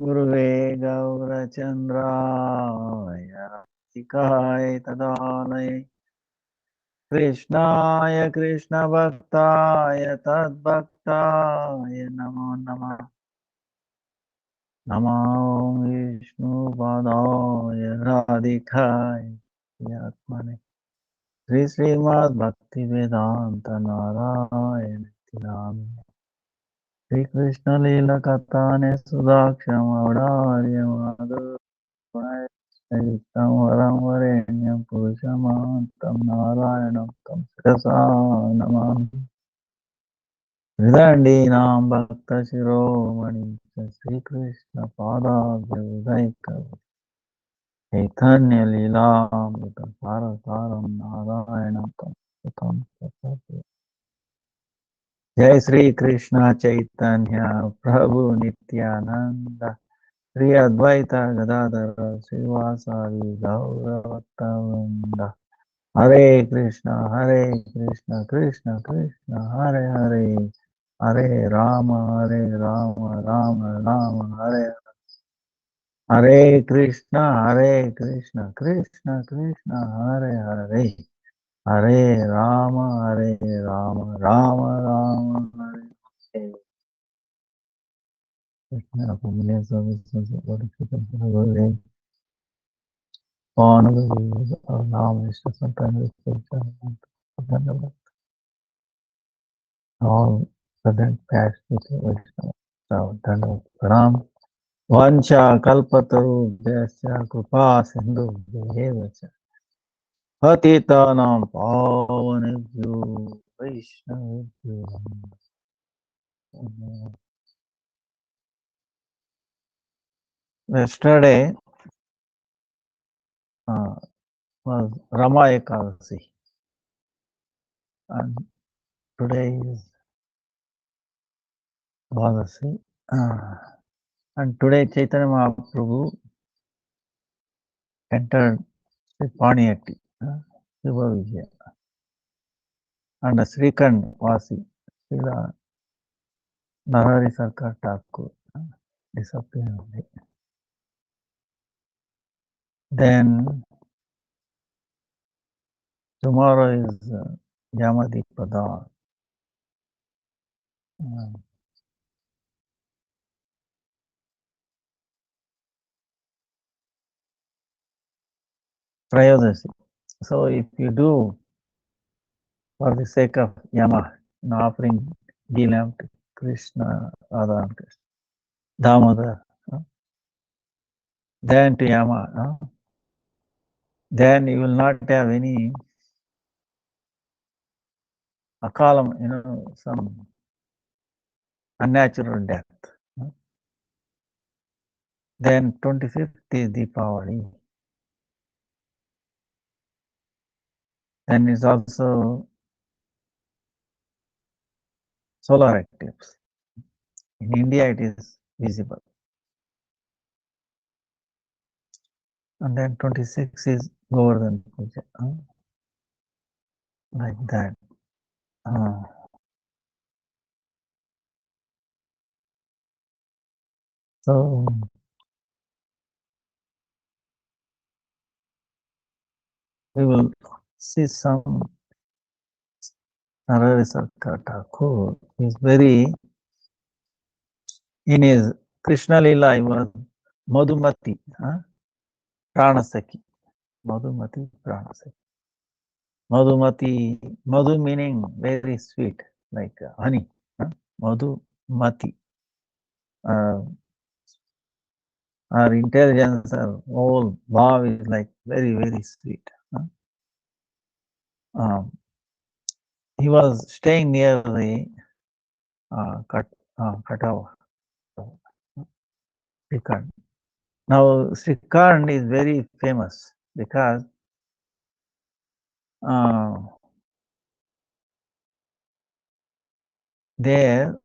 गुरुवे गौरचन्द्राय राधिकाय तदालये कृष्णाय कृष्णभक्ताय तद्भक्ताय नमो नमः। नमो विष्णुपादाय राधिकाय आत्मने श्री श्रीमद्भक्तिवेदान्त नारायण नामिने श्री कृष्ण लीला कथाने सुदाक्षमौदार्य माधव वरं वरेण्यं पुरुषमान्तं नारायणं तं शिरसा नमामि। हृदयाण्डीनां भक्तशिरोमणि श्रीकृष्णपादाभ्युदयकं चैतन्यलीलामृतं सारसारं नारायणं तं सुतं सततं। जय श्री कृष्ण चैतन्य प्रभु नित्यानंद श्री अद्वैत गदाधर श्रीवासादि गौरभक्तवृंद। हरे कृष्ण कृष्ण कृष्ण हरे हरे, हरे राम राम राम हरे हरे कृष्ण कृष्ण कृष्ण हरे हरे, हरे राम राम राम हरे हरे। कृष्ण पुण्य सब on the now is sometimes all sudden past so Pranam Vancha Kalpataru Vyasya Krupa Sindhu Devacha Patitanam Pavanebhyo Vaishnavibhyo. Yesterday was Rama Ekadasi and today is Dwadasi. And today Chaitanya Mahaprabhu entered Paniyatti, Shiva Vijaya, and Srikand Vasi, Srila Narari Sarkar Thakur, disappeared. Then tomorrow is Yamadipada, Trayodasi. So if you do for the sake of Yama, offering ghee lamp to Krishna, Radha and Krishna, Damodar, then to Yama, then you will not have any akalam, some unnatural death. Then 25th is Deepavali. Then it's also solar eclipse. In India, it is visible. And then 26 is Govardhan Puja. Like that. So we will see some Narari Sarkar Thakur is very, in his Krishna Lila, he was Madhumati, Pranasaki. Madhumati, Pranasaki. Madhumati, Madhu meaning very sweet, like honey. Madhumati. Our intelligence, our whole bhav is like very, very sweet. He was staying near the Katava, Srikand. Now, Srikand is very famous because there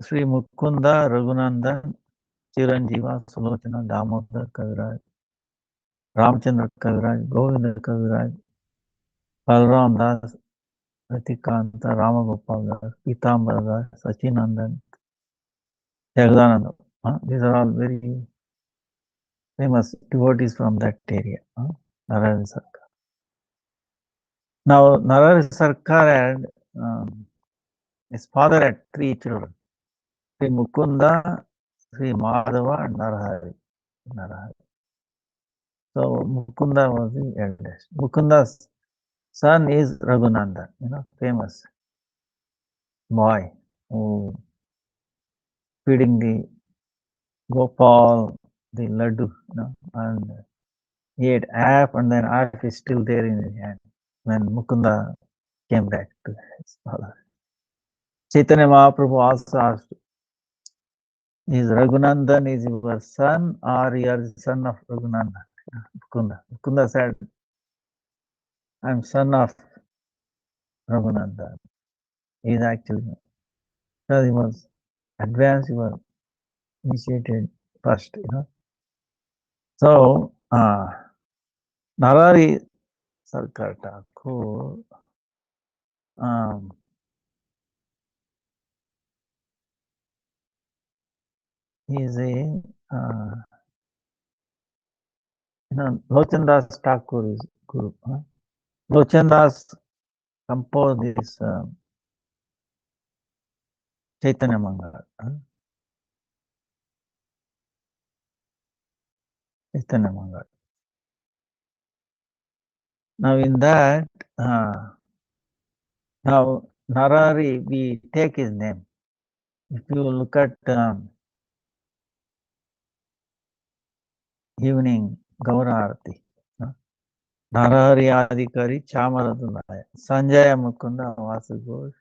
Sri Mukunda, Raghunandan, Chiranjeeva, Sulochana, Damodar Kaviraj, Ramchandra Kaviraj, Govinda Kaviraj, Balram Das, Ratikanta, Ramagopal Das, Pitambara Das, Sachinandan, Jagadananda. These are all very famous devotees from that area. Narari Sarkar. Now, Narari Sarkar had his father had 3 children: Sri Mukunda, Sri Madhava, and Narahari. So Mukunda was the eldest. Mukunda's son is Raghunandan, famous boy who feeding the Gopal, the laddu, and he ate half, and then half is still there in his hand when Mukunda came back to his father. Chaitanya Mahaprabhu also asked, is Raghunandan is your son or you are the son of Raghunandan? Mukunda. Mukunda said, I am son of Raghunandan. He is actually, because he was advanced, he was initiated first, So, Narari Sarkar Thakur, he is a, Lochandas Thakur is guru. Lochandas composed this Chaitanya Mangala. Chaitanya Mangala. Now in that, now Narari, we take his name. If you look at evening Gaura Arati, Narari Adhikari Chamaradunaya, Sanjaya Mukunda Vasugosh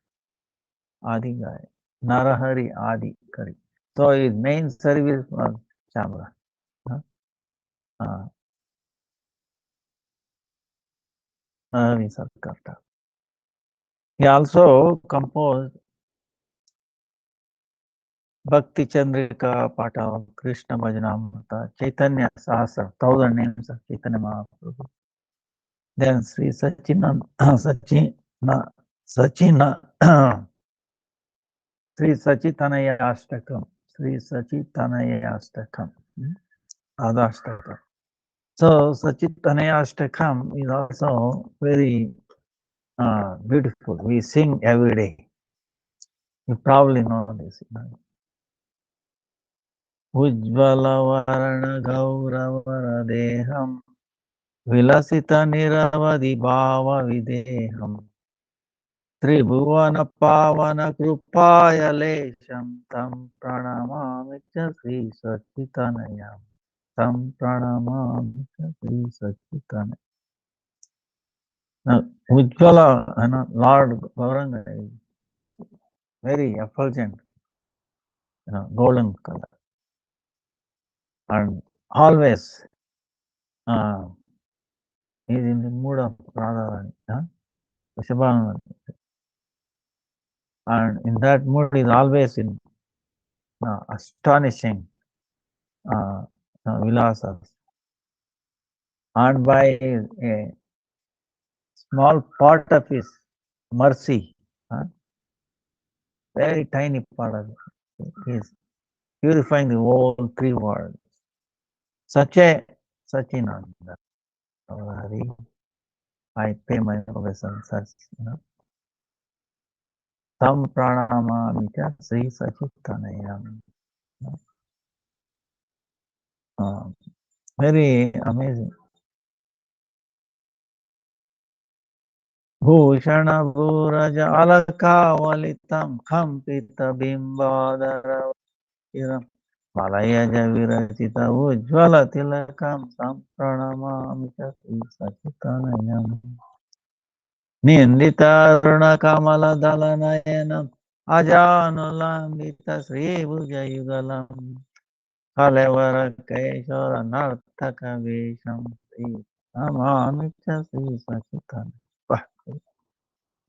Adhigaya, Narahari Adhikari. So his main service was Chamara. Narari Sarkar. He also composed Bhakti Chandrika Pata, Krishna Bhajanamrita, Chaitanya Sahasra, 1000 names of Chaitanya Mahaprabhu. Then Sri Sachina, Sri Sachitanaya Ashtakam, Sri Sachitanaya Ashtakam, Adashtakam. So Sachitanaya Ashtakam is also very beautiful. We sing every day. You probably know this. Ujjvala Varana Gaura Deham Vilasita Niravadi Bhava Videham Tribhuvana Pavana Krupaya Lesham Tam Pranamami Sri Sachitanayam Tam Pranamami Sri Sachitanayam. Now, Ujjvala, Lord Gauranga is very effulgent, golden color. And always he is in the mood of Radharani. And in that mood is always in astonishing vilasas. And by a small part of his mercy, very tiny part of it, he is purifying the whole 3 worlds. Sachinanda. Hari, I pay my obeisance, Tam pranamami cha Sri Sachitanayam. Very amazing. Bhushana Bhuraja Alaka Valitam Khampita Bimbadara Malaya Javirachita Ujjvala Tilakam Sampranamami cha Sri Sachitanayam. Nindita Runa Kamala Dalanayanam Ajanulambita Sri Bhujayugalam Kalevara Keshara Nartaka Vesham Sri Amanicha Sri Sachitanayam.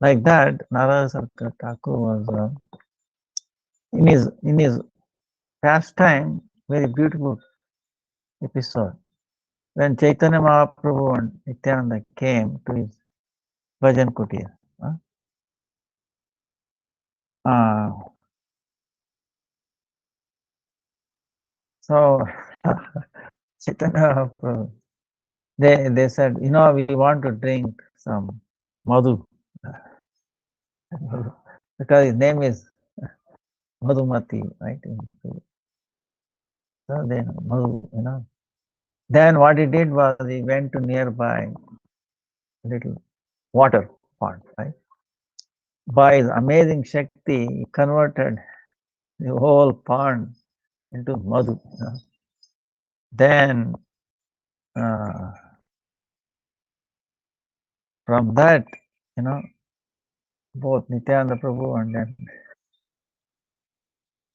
Like that, Narasarkar Thakur was in his pastime very beautiful episode. When Chaitanya Mahaprabhu and Nityananda came to his Bhajan Kutir, So Chaitanya, they said, we want to drink some madhu because his name is Madhumati, right? So then Madhu. Then what he did was he went to nearby little water pond, right? By his amazing Shakti, he converted the whole pond into Madhu. Then uh, from that, you know, both Nityananda Prabhu and then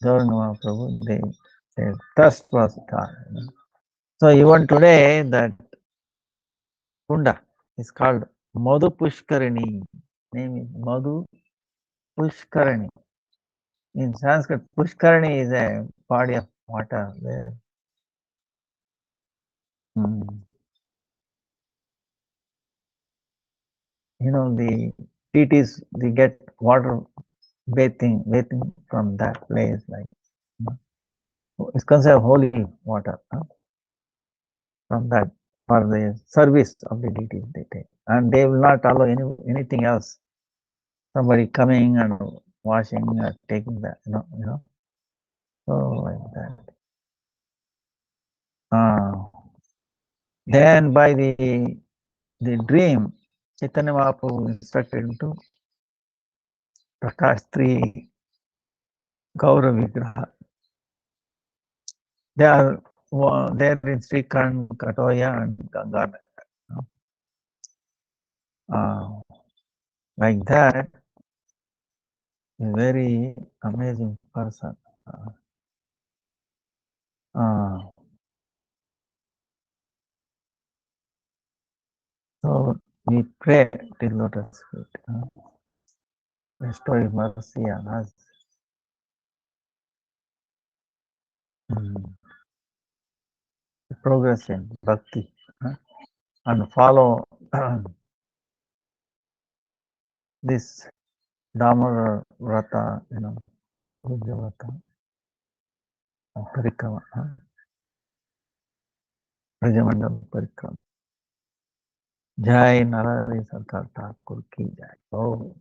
Gauranga Prabhu, they thirst was gone. So even today, that Kunda is called Madhu Pushkarini. Name is Madhu Pushkarini. In Sanskrit, Pushkarini is a body of water where the deities, they get water bathing from that place, like it's considered holy water from that for the service of the deities they take, and they will not allow anything else. Somebody coming and washing or taking that, so like that. Then by the dream, Chaitanya Mahaprabhu instructed him to Prakash 3 Gaura Vigraha. They are there in Srikand, Katoya, and Ganga. Like that, a very amazing person. So we pray till lotus feet. Restore His mercy on us. Progress in bhakti and follow this Damodar Vrata, Puja Vrata, Parikrama, Brajamandal Parikrama. Jai Narari Sarkar Thakur ki Jai. Oh,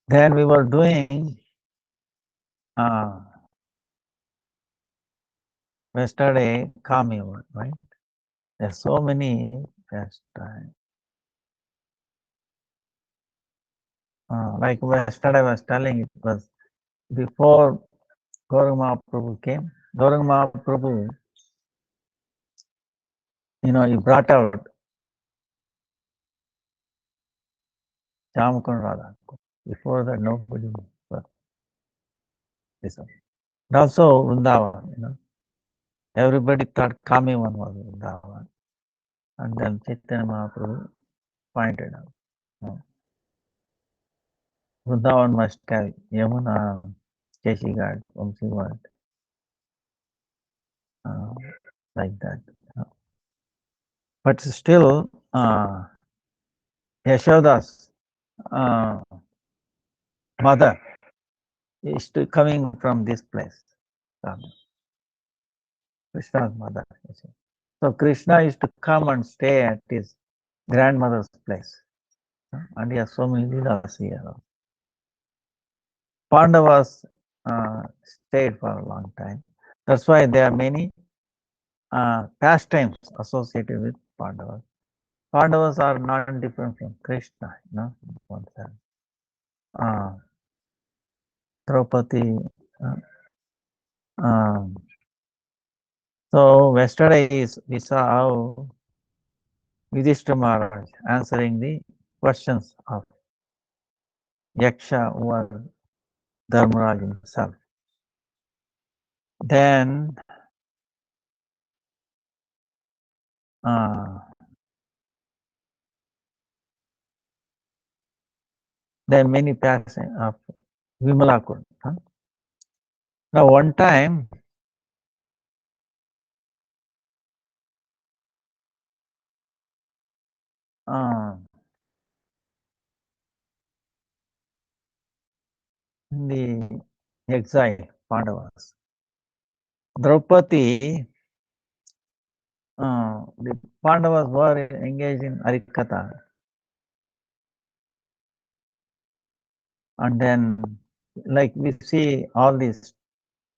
then we were doing yesterday Kami, right? There's so many pastimes. Like yesterday I was telling, it was before Gauranga Mahaprabhu came. Gauranga Mahaprabhu, he brought out Chamakun Radha. Before that, nobody was this one. And also Vrindavan, everybody thought Kami one was Vrindavan. And then Chaitanya Mahaprabhu pointed out. Vrindavan must have Yamuna, Keshi Ghat, Vamsi Ghat, like that. But still, Yashoda's mother is coming from this place. Krishna's mother. So Krishna used to come and stay at his grandmother's place. And he has so many leelas here. Pandavas stayed for a long time. That's why there are many pastimes associated with Pandavas. Pandavas are not different from Krishna, one sense. Draupadi. So yesterday we saw how Yudhishthira Maharaj answering the questions of Yaksha, who was Dharmaraj himself. Then there are many passages of Vimala Kund. Now one time, in the exile, Pandavas, Draupadi, the Pandavas were engaged in Harikatha. And then, like we see all these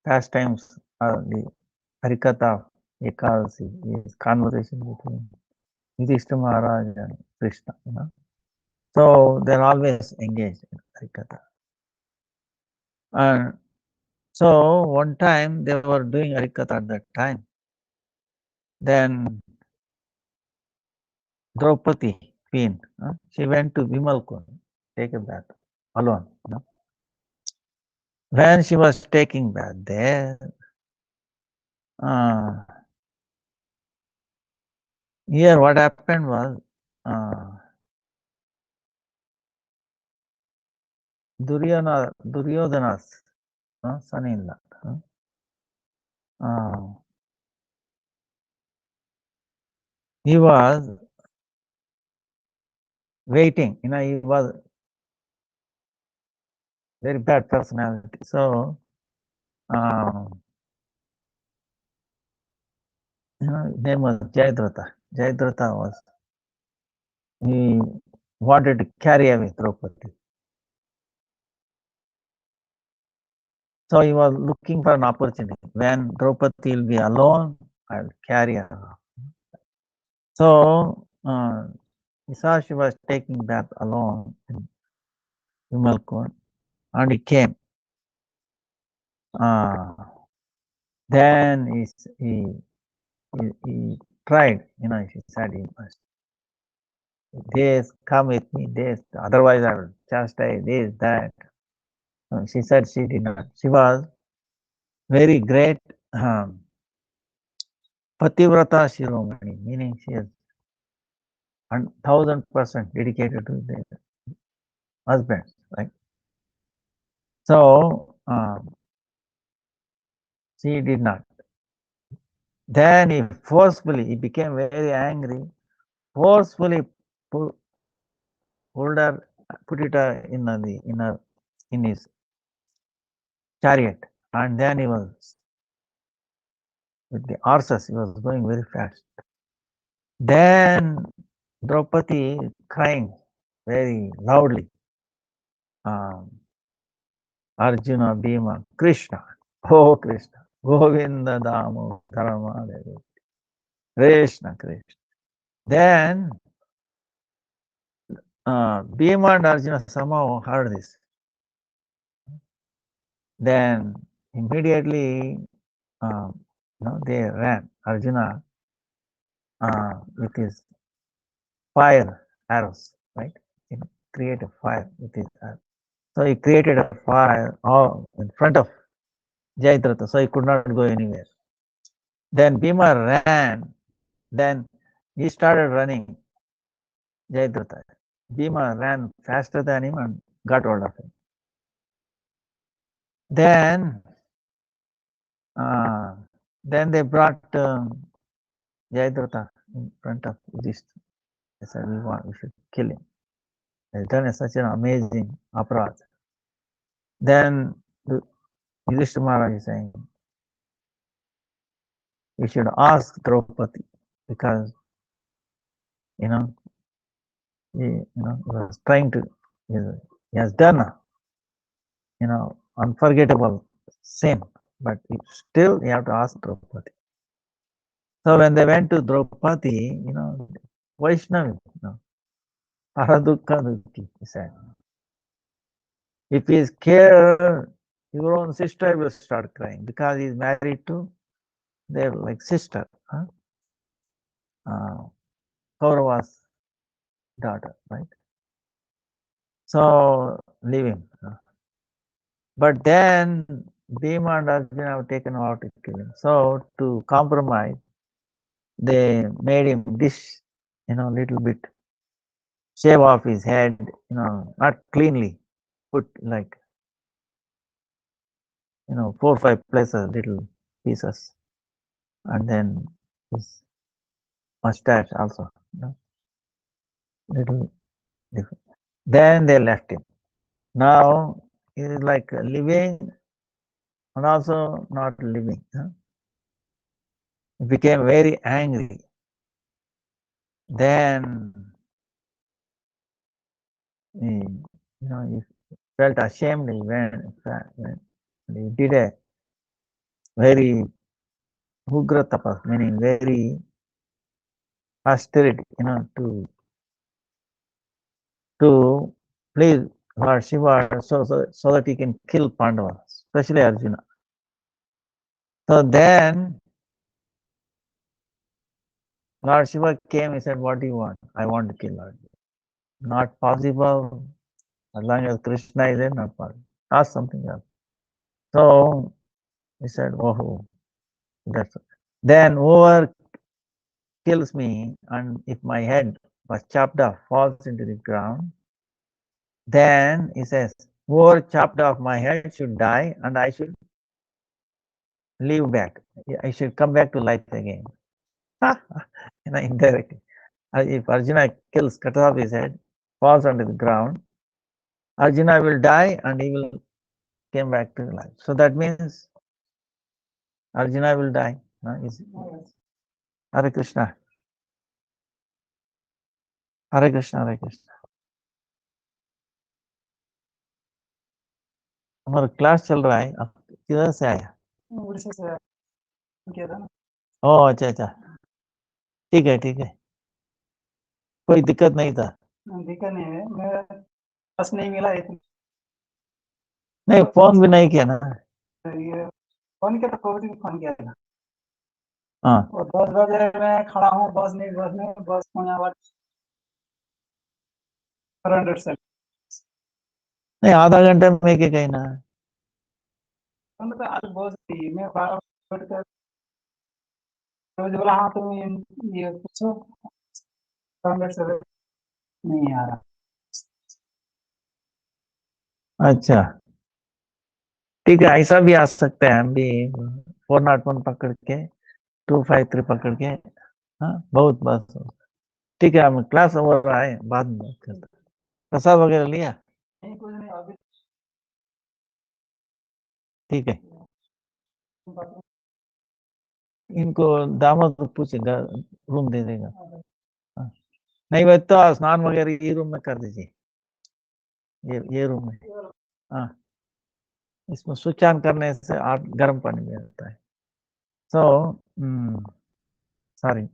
pastimes, the Harikatha, Ekadasi, is conversation between Yudhishthira Maharaj and Krishna, So they're always engaged in Harikatha. And so one time they were doing Harikatha at that time. Then Draupadi, queen, she went to Vimalkund, take a bath alone. When she was taking bath there, here what happened was Duryodhana's son-in-law. He was waiting, he was very bad personality. So, his name was Jayadratha. Jayadratha was, he wanted to carry away Draupadi. So he was looking for an opportunity. When Draupadi will be alone, I will carry her. So he saw she was taking bath alone in Vimalkund, and he came. Then he tried, she said, he must. This, come with me, this, otherwise I will chastise this, that. She said she did not. She was very great Pativrata Shiromani, meaning she is 1000% dedicated to their husbands, right? So she did not. Then he became very angry, forcefully put it in his chariot, and then he was with the horses. He was going very fast. Then Draupadi crying very loudly. Arjuna, Bhima, Krishna, oh Krishna, Govinda Damo Dharma, Krishna, Krishna. Then Bhima and Arjuna somehow heard this. Then immediately, they ran. Arjuna with his fire arrows, right? He created a fire with his arrows. So he created a fire in front of Jayadratha, so he could not go anywhere. Then Bhima ran. Then he started running. Jayadratha. Bhima ran faster than him and got hold of him. Then they brought Jayadratha in front of Yudhishthira. They said, we should kill him. He's done such an amazing aparat. Then Yudhishthira Maharaj is saying, we should ask Draupadi, because he was trying to, he has done unforgettable sin, but still you have to ask Draupadi. So when they went to Draupadi, Vaishnavi, Paradukha Dukhi, he said, if he is scared, your own sister will start crying, because he is married to their sister, Kaurava's daughter, right? So leave him. But then Bhima and Arjuna have taken out to kill him. So to compromise, they made him dish, little bit, shave off his head, not cleanly, put 4 or 5 places, little pieces, and then his mustache also, little different. Then they left him. Now he is living and also not living. he became very angry. Then he, he felt ashamed when he did a very ugra tapas, meaning very austerity, to please Lord Shiva so that he can kill Pandavas, especially Arjuna. So then Lord Shiva came and said, what do you want? I want to kill Arjuna. Not possible. As long as Krishna is there, not possible. Ask something else. So he said, oh, that's it. Then whoever kills me, and if my head was chopped off, falls into the ground, then he says, whoever chopped off my head should die, and I should live back. I should come back to life again. Indirectly. If Arjuna kills, cuts off his head, falls onto the ground, Arjuna will die and he will come back to life. So that means Arjuna will die. Hare Krishna. Hare Krishna, Hare Krishna. हमारा class चल रहा है, आप किधर से आया? उड़ीसा से किया था ना। ओह अच्छा अच्छा, ठीक है, कोई दिक्कत नहीं था? दिक्कत नहीं है, मैं बस नहीं मिला है। नहीं, फोन भी नहीं किया ना। ये फोन किया तो कोविड में फोन किया था। हाँ, और 10 बजे मैं खड़ा हूँ, बस नहीं, बस होने वाला 400 से नहीं, आधा घंटे में के कहीं ना। तो आज बहुत थी, मैं 12 रोज बोला हाँ तुम ये पूछो 400 से नहीं आ रहा। अच्छा ठीक है, ऐसा भी आ सकता है। हम भी 401 पकड़ के 253 पकड़ के, हाँ बहुत बस। ठीक है, हम क्लास हो रहा है, बाद में बात करते हैं। प्रसाद वगैरह लिया? नहीं, कुछ नहीं अभी। ठीक है, इनको दामाद को पूछेगा, रूम दे देगा। हाँ। नहीं वह तो स्नान वगैरह ये रूम में कर दीजिए, ये रूम में। हाँ, इसमें स्विच ऑन करने से आप गर्म पानी में आता है। So sorry.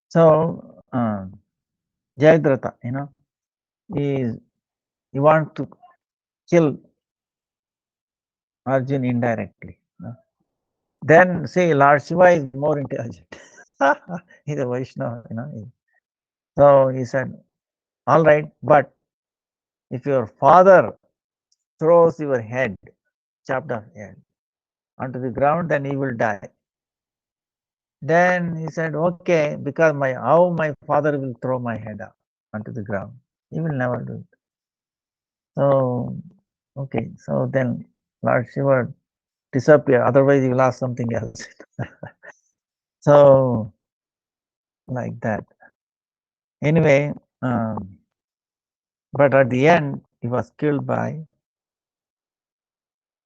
So Jayadratha, he wants to kill Arjun indirectly. Then say Lord Shiva is more intelligent. He's a Vaishnava, So he said, all right, but if your father throws your head, chopped off head, onto the ground, then he will die. Then he said, okay, because how my father will throw my head up onto the ground? He will never do it. So, okay, so then Lord Shiva disappear, otherwise he will ask something else. So, like that. Anyway, but at the end, he was killed by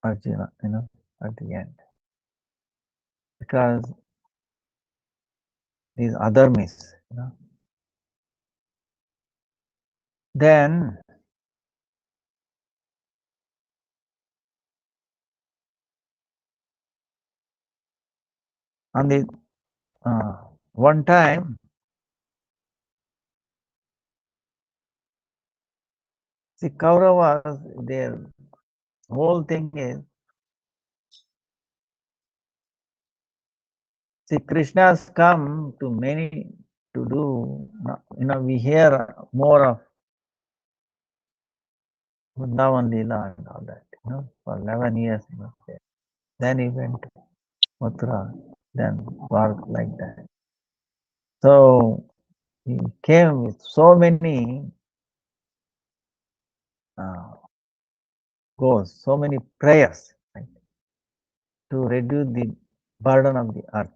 Arjuna, at the end. Because these other myths, Then on the one time, see, Kauravas, their whole thing is, see, Krishna's come to many to do, we hear more of Vrindavan Leela and all that, for 11 years. Then he went to Mathura, then worked like that. So he came with so many goals, so many prayers, right, to reduce the burden of the earth.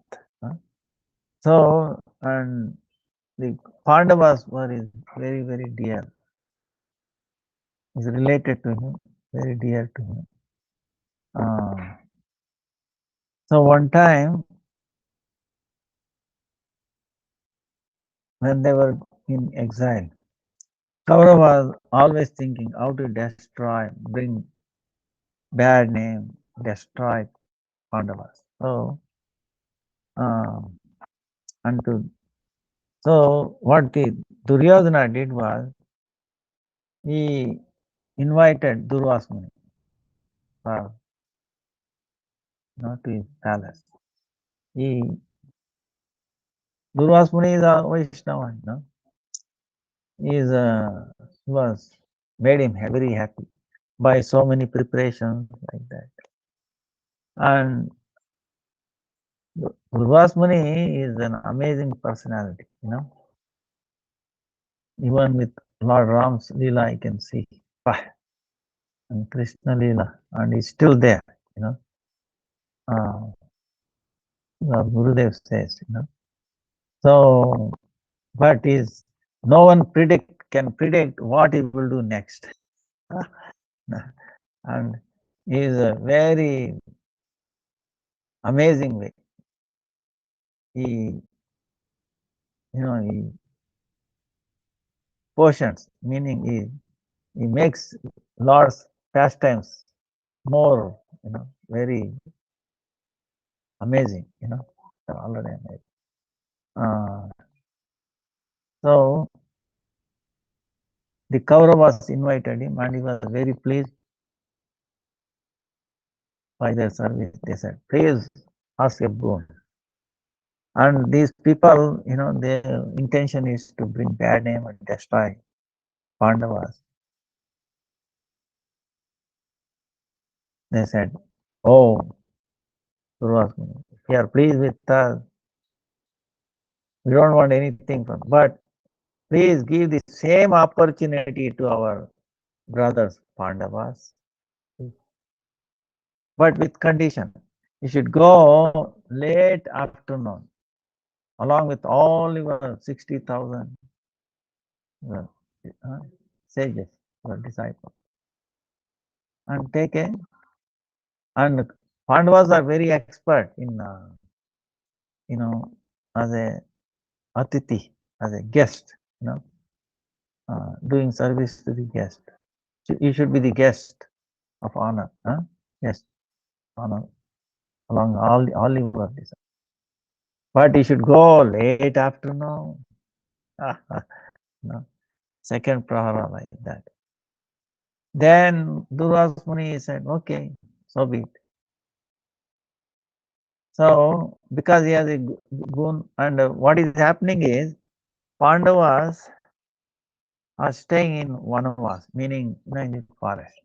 So, and the Pandavas were very, very dear. Is related to him, very dear to him. So one time when they were in exile, Kaurava was always thinking how to destroy, bring bad name, destroy Pandavas. So, um, and to, so what the Duryodhana did was he invited Durvasmuni for to his palace. He Durvasmuni is a Vaishnava, he is was made him very happy by so many preparations like that. And Durvasmuni is an amazing personality, Even with Lord Ram's Leela, I can see. And Krishna Leela, and he's still there, Uh, Gurudeva says, So, but is no one can predict what he will do next. And he is a very amazing way. He, he portions, meaning he makes Lord's pastimes more, very amazing, already amazing. So the Kauravas invited him and he was very pleased by their service. They said, please ask a boon. And these people, their intention is to bring bad name and destroy Pandavas. They said, oh, Durvasmuni, if you are pleased with us, we don't want anything from, but please give the same opportunity to our brothers Pandavas, but with condition. You should go late afternoon along with all your 60,000 sages, your disciples, and take a. And Pandavas are very expert in, as a atiti, as a guest, doing service to the guest. You should be the guest of honor, yes, honor along all your disciples. But you should go late afternoon, second prahara like that. Then Durvasmuni said, okay, so be it. So, because he has a gun, and what is happening is, Pandavas are staying in Vanavas, meaning in the forest,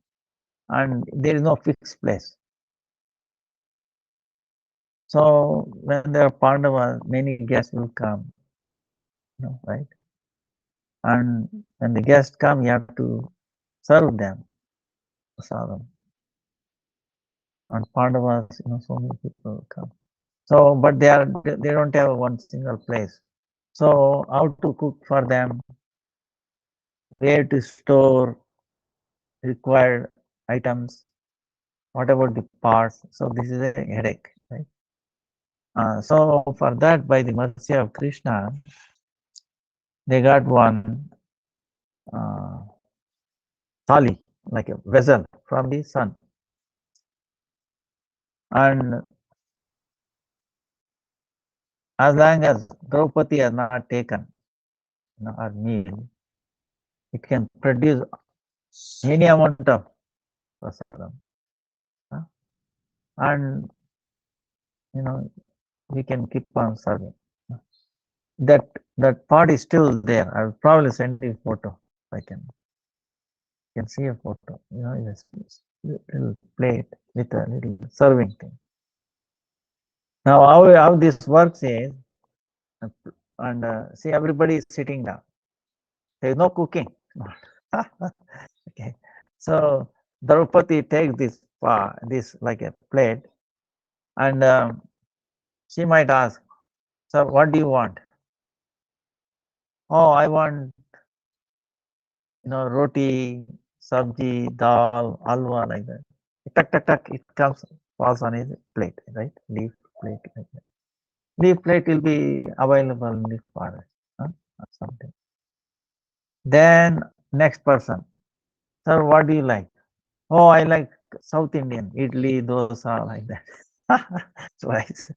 and there is no fixed place. So, when there are Pandavas, many guests will come, right? And when the guests come, you have to serve them. And Pandavas, so many people come. So, but they don't have one single place. So, how to cook for them? Where to store required items? What about the parts? So, this is a headache, right? So, for that, by the mercy of Krishna, they got one thali, like a vessel from the sun. And as long as Draupadi has not taken her meal, it can produce any amount of prasadam. And, we can keep on serving. That part is still there. I'll probably send you a photo. I can see a photo. It's little plate with a little serving thing. Now, how this works is, and see, everybody is sitting down. There is no cooking. Okay, so Draupadi takes this like a plate, and she might ask, "Sir, what do you want?" "Oh, I want, roti, sabji, dal, halwa, like that." Tak tak tak, it comes falls on his plate, right? Leaf plate. Like that. Leaf plate will be available in the forest, or something. Then next person, sir, what do you like? Oh, I like South Indian, idli, dosa, like that. Twice.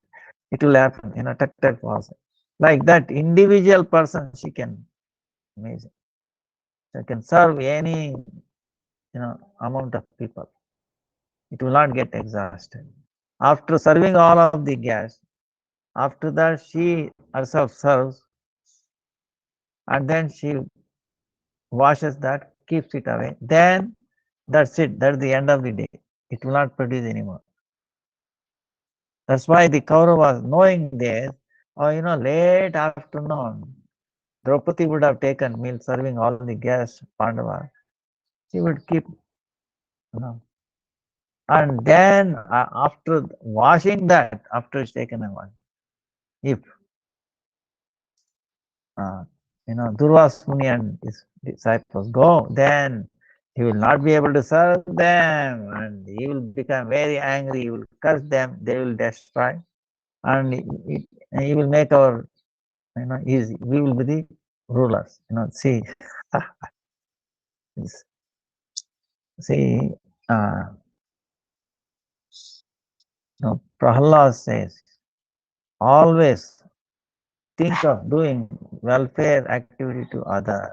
It will happen, tuck tuck falls. Like that, individual person, she can imagine. She can serve any, amount of people. It will not get exhausted. After serving all of the guests, after that she herself serves, and then she washes that, keeps it away. Then that's it. That's the end of the day. It will not produce anymore. That's why the Kauravas, knowing this, or late afternoon, Draupadi would have taken meal serving all the guests, Pandavas. She would keep, and then after washing that, after it's taken a wash, if uh, Durvas Muni and his disciples go, then he will not be able to serve them, and he will become very angry. He will curse them. They will destroy, and he will make our, easy. We will be the rulers. See, see, uh, Prahalad says, always think of doing welfare activity to others.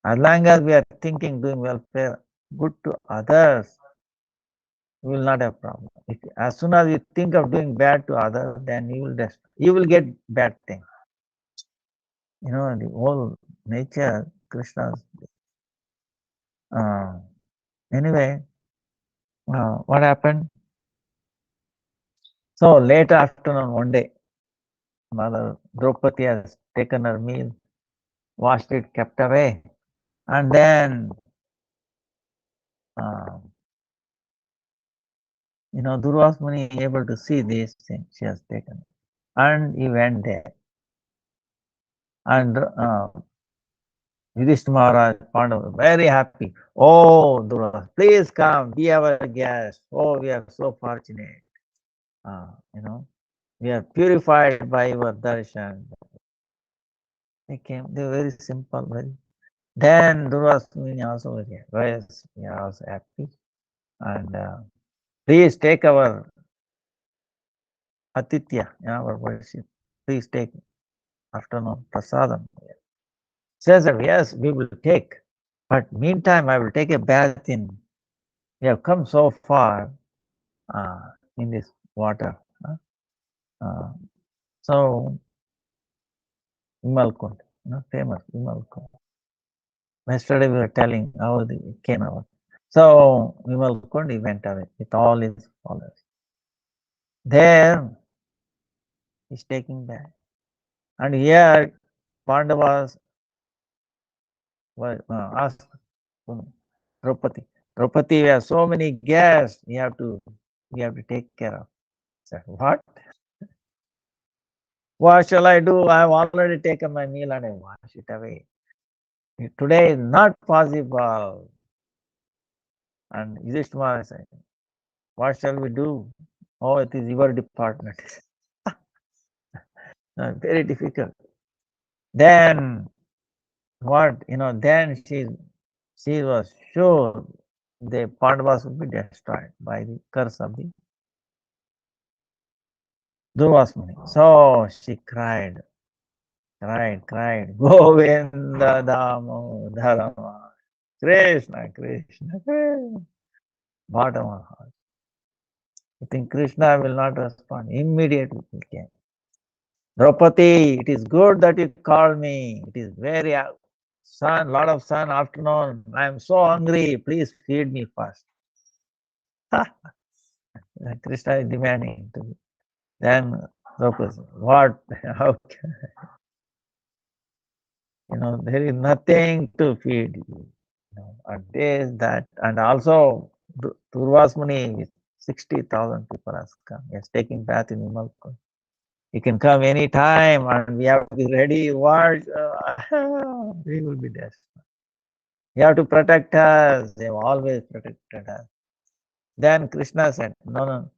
As long as we are thinking doing welfare good to others, you will not have problem. As soon as you think of doing bad to others, then you will get bad things. The whole nature, Krishna's. Uh, anyway, what happened? So late afternoon, one day, Mother Draupadi has taken her meal, washed it, kept away, and then uh, Durvas Muni able to see these things she has taken, and he went there, and Yudhishthira Maharaj, Pandava, very happy. Oh, Durvas, please come, be our guest. Oh, we are so fortunate. Uh, you know, we are purified by your darshan. They came, they were very simple, very. Then Durvas Muni also was here. Yes, we are also happy. And please take our Atitya, our worship. Please take afternoon prasadam. Says that yes, we will take. But meantime, I will take a bath in. We have come so far in this water. Uh, so Vimalkund, famous Vimalkund. Yesterday we were telling how it came out. So Vimalkund, he went away with all his followers. There, he's taking back. And here, Pandavas were asked Draupadi. Draupadi, we have so many guests. We have to take care of. Said, what? What shall I do? I have already taken my meal and I wash it away. Today is not possible. And Yudhishthira said, what shall we do? Oh, it is your department. Very difficult. Then what? Then she was sure the Pandavas would be destroyed by the curse of the Durvas Muni. So she cried. Govinda Damodharama. Krishna, Krishna. Bottom of heart. I think Krishna will not respond. Immediately he came. Draupadi, it is good that you called me. It is very sun, lot of sun afternoon. I am so hungry. Please feed me first. Krishna is demanding to me. Then Draupadi, what? How? There is nothing to feed you. And this, that, and also Durvas Muni with 60,000 people has come. He is taking bath in Vimalkund. He can come any time, and we have to be ready. What? We will be there. You have to protect us. They have always protected us. Then Krishna said, no, no,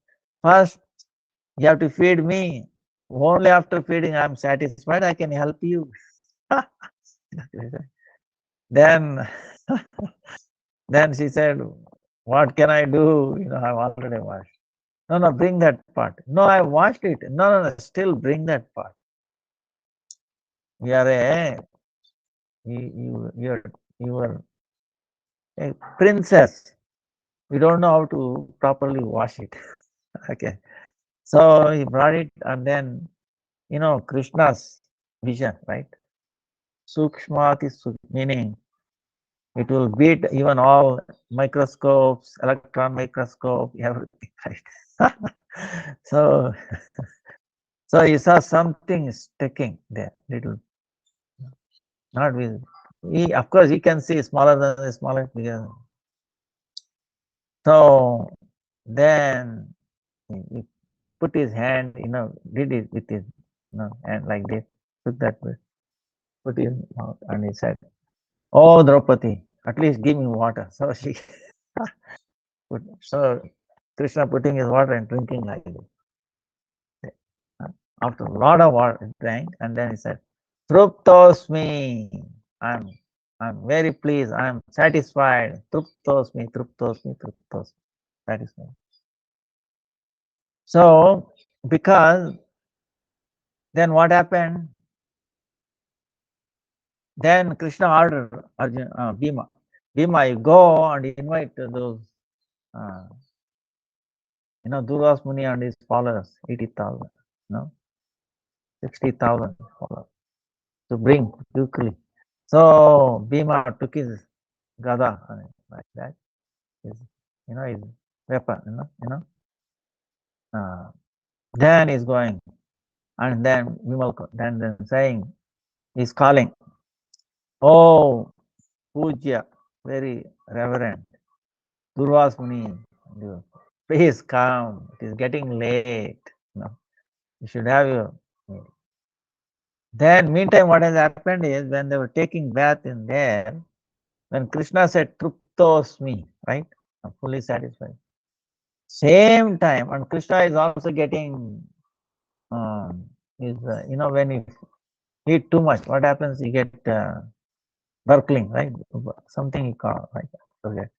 first you have to feed me. Only after feeding I am satisfied, I can help you. Then, then she said, what can I do? I've already washed. No, no, bring that pot. No, I washed it. No, no, no, still bring that pot. You are you are a princess. We don't know how to properly wash it. Okay. So he brought it, and then, Krishna's vision, right? Sukshmati, meaning it will beat even all microscopes, electron microscope, everything, right? so, so he saw something sticking there, little, not visible. Of course, he can see smaller than the smallest, bigger. So then he put his hand, did it with his, hand like this, took that, put his mouth, and he said, "Oh, Draupadi, at least give me water." So she so Krishna putting his water and drinking like this. After a lot of water, he drank, and then he said, "Truptosmi, I'm I'm very pleased. I'm satisfied. Truptosmi, truptosmi, truptosmi, satisfied." So because then what happened? Then Krishna ordered Arjuna, Bhima, you go and invite those, uh, Durvas Muni and his followers, 80,000, 60,000 followers, to bring quickly. So Bhima took his gada, like that, his, his weapon, then he's going, and then Vimal, then saying, he's calling, "Oh, Pujya, very reverend, Durvas Muni, please come. It is getting late. You should have your meal." Then, meantime, what has happened is when they were taking bath in there, when Krishna said Truptosmi, right? I'm fully satisfied. Same time, and Krishna is also getting, when you eat too much, what happens? You get burkling, right? Something you call, like, forget,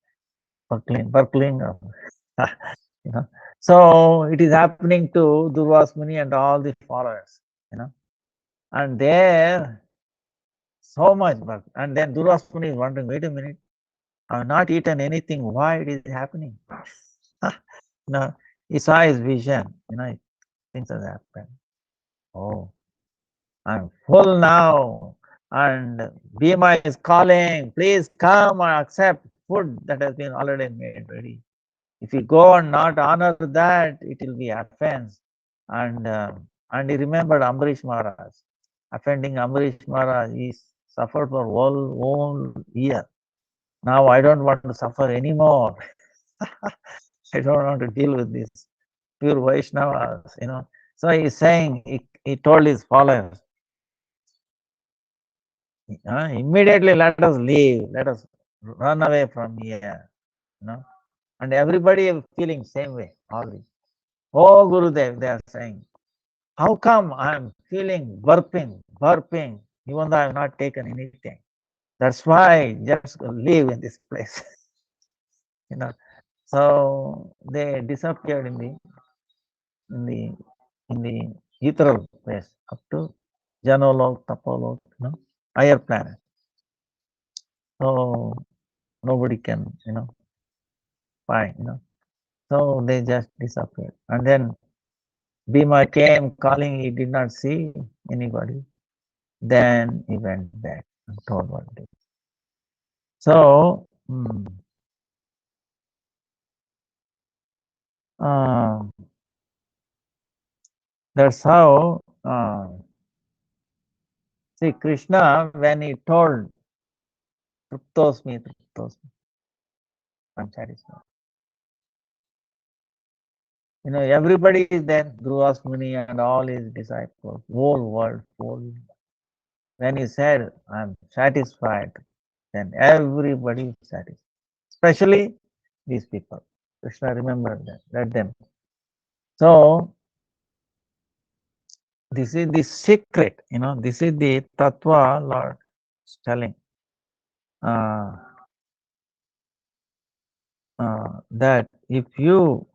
burkling, you know. So it is happening to Durvas Muni and all the followers, and there so much work. And then Durvas Muni is wondering, wait a minute, I have not eaten anything. Why it is happening? He saw his vision. Things have happened. Oh, I'm full now, and Bhima is calling. Please come and accept food that has been already made ready. If you go and not honor that, it will be offense. And he remembered Ambarish Maharaj. Offending Ambarish Maharaj, he suffered for whole year. Now I don't want to suffer anymore. I don't want to deal with this pure Vaishnavas, So he's saying, he told his followers, immediately let us leave, let us run away from here, And everybody is feeling same way already. Oh, Gurudev, they are saying, how come I'm feeling burping, even though I have not taken anything? That's why just live in this place. So they disappeared in the in the ethereal place up to Janolok, Tapolok, higher planet. So nobody can, find, So they just disappeared. And then Bhima came calling, he did not see anybody. Then he went back and told what it is. So that's how, see, Krishna, when he told Truptosmi, I'm satisfied. Everybody is there, Dhruva's Muni and all his disciples, whole world, When he said, I'm satisfied, then everybody is satisfied, especially these people. Krishna remembered them, led them. So this is the secret, this is the tattva Lord is telling. That if you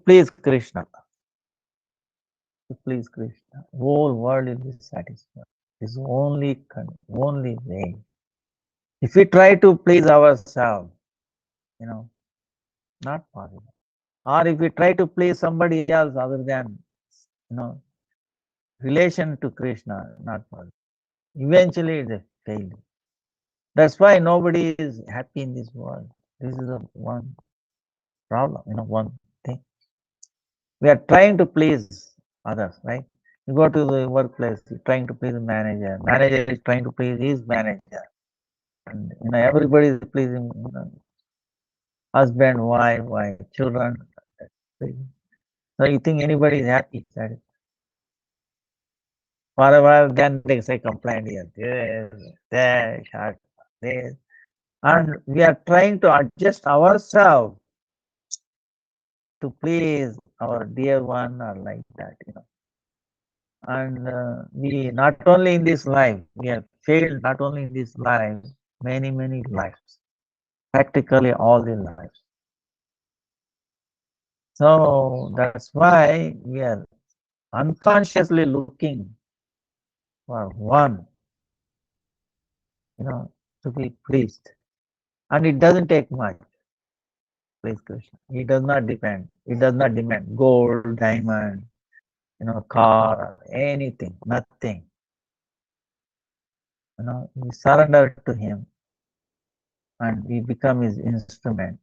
please Krishna, whole world will be satisfied. This is only way. If we try to please ourselves, not possible. Or if we try to please somebody else other than, relation to Krishna, not possible. Eventually it's a failure. That's why nobody is happy in this world. This is the one problem, one thing. We are trying to please others, right? You go to the workplace, you're trying to please the manager. Manager is trying to please his manager. And everybody is pleasing, husband, wife, children. So you think anybody is happy? For a while, then they say complaint here, there, this. And we are trying to adjust ourselves to please our dear one or like that, And we not only in this life, we have failed not only in this life, many lives, practically all the lives. So that's why we are unconsciously looking for one, to be pleased. And it doesn't take much. Please Krishna. It does not demand gold, diamond, car, or anything, nothing. We surrender to him and we become his instrument,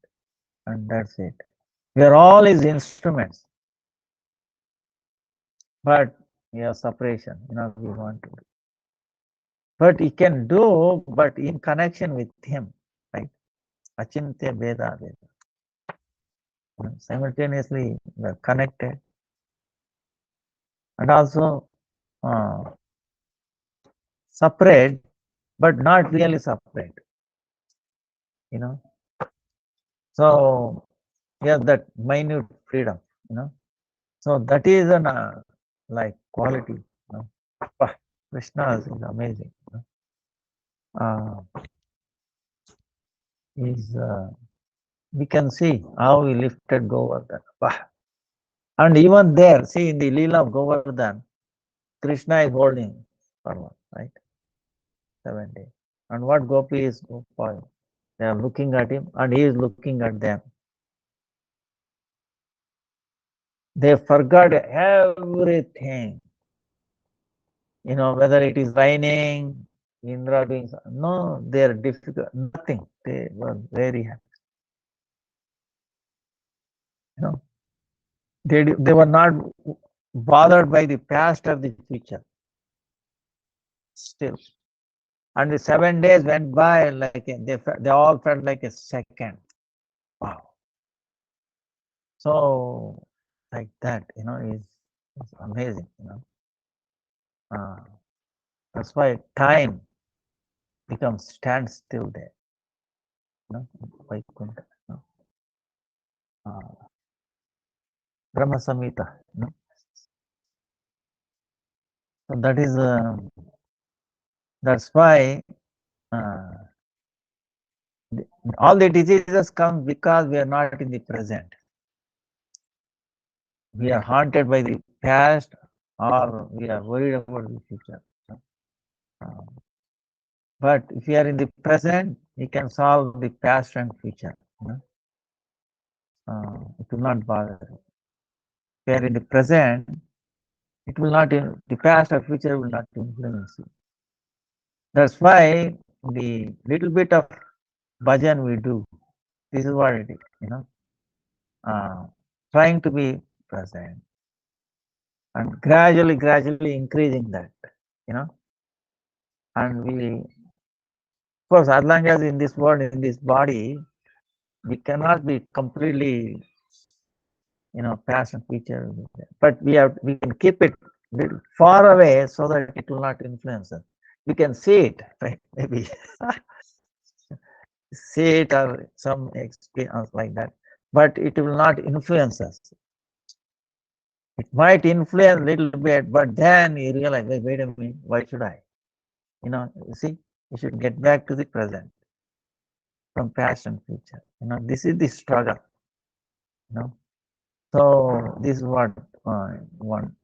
and that's it. We are all his instruments, but we have separation, we want to do. But he can do, but in connection with him, right? Achintya Veda. Simultaneously, we are connected, and also separate, but not really separate, So we have that minute freedom, So that is an like quality. Krishna is amazing. We can see how he lifted Govardhan. And even there, see in the Leela of Govardhan, Krishna is holding Parvat, right? 7 days. And what Gopi is following? They are looking at him and he is looking at them. They forgot everything. Whether it is raining, Indra doing something. No, they are difficult, nothing. They were very happy. They were not bothered by the past or the future. Still. And the 7 days went by like they all felt like a second. Wow. So like that, is amazing, That's why time becomes standstill there. Vaikuntha, Brahma Samhita, So that is that's why all the diseases come because we are not in the present. We are haunted by the past, or we are worried about the future. But if we are in the present, we can solve the past and future. It will not bother. If we are in the present, it will not. The past or future will not influence you. That's why the little bit of bhajan we do, this is what it is. Trying to be present and gradually increasing that. And we, of course, as long as in this world, in this body, we cannot be completely, past and future. But we can keep it far away so that it will not influence us. We can see it, right? Maybe. see it or some experience like that, but it will not influence us. It might influence a little bit, but then you realize, wait a minute, why should I? You see, you should get back to the present from past and future. This is the struggle. So this is what one,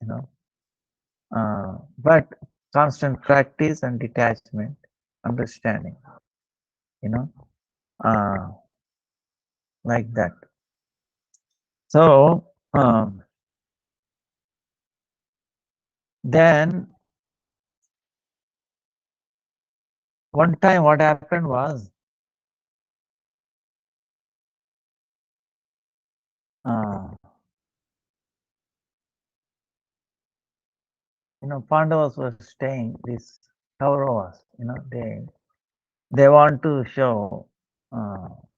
you know, but constant practice and detachment, understanding, you know, uh, like that. So then one time what happened was, Pandavas were staying these Kauravas, they want to show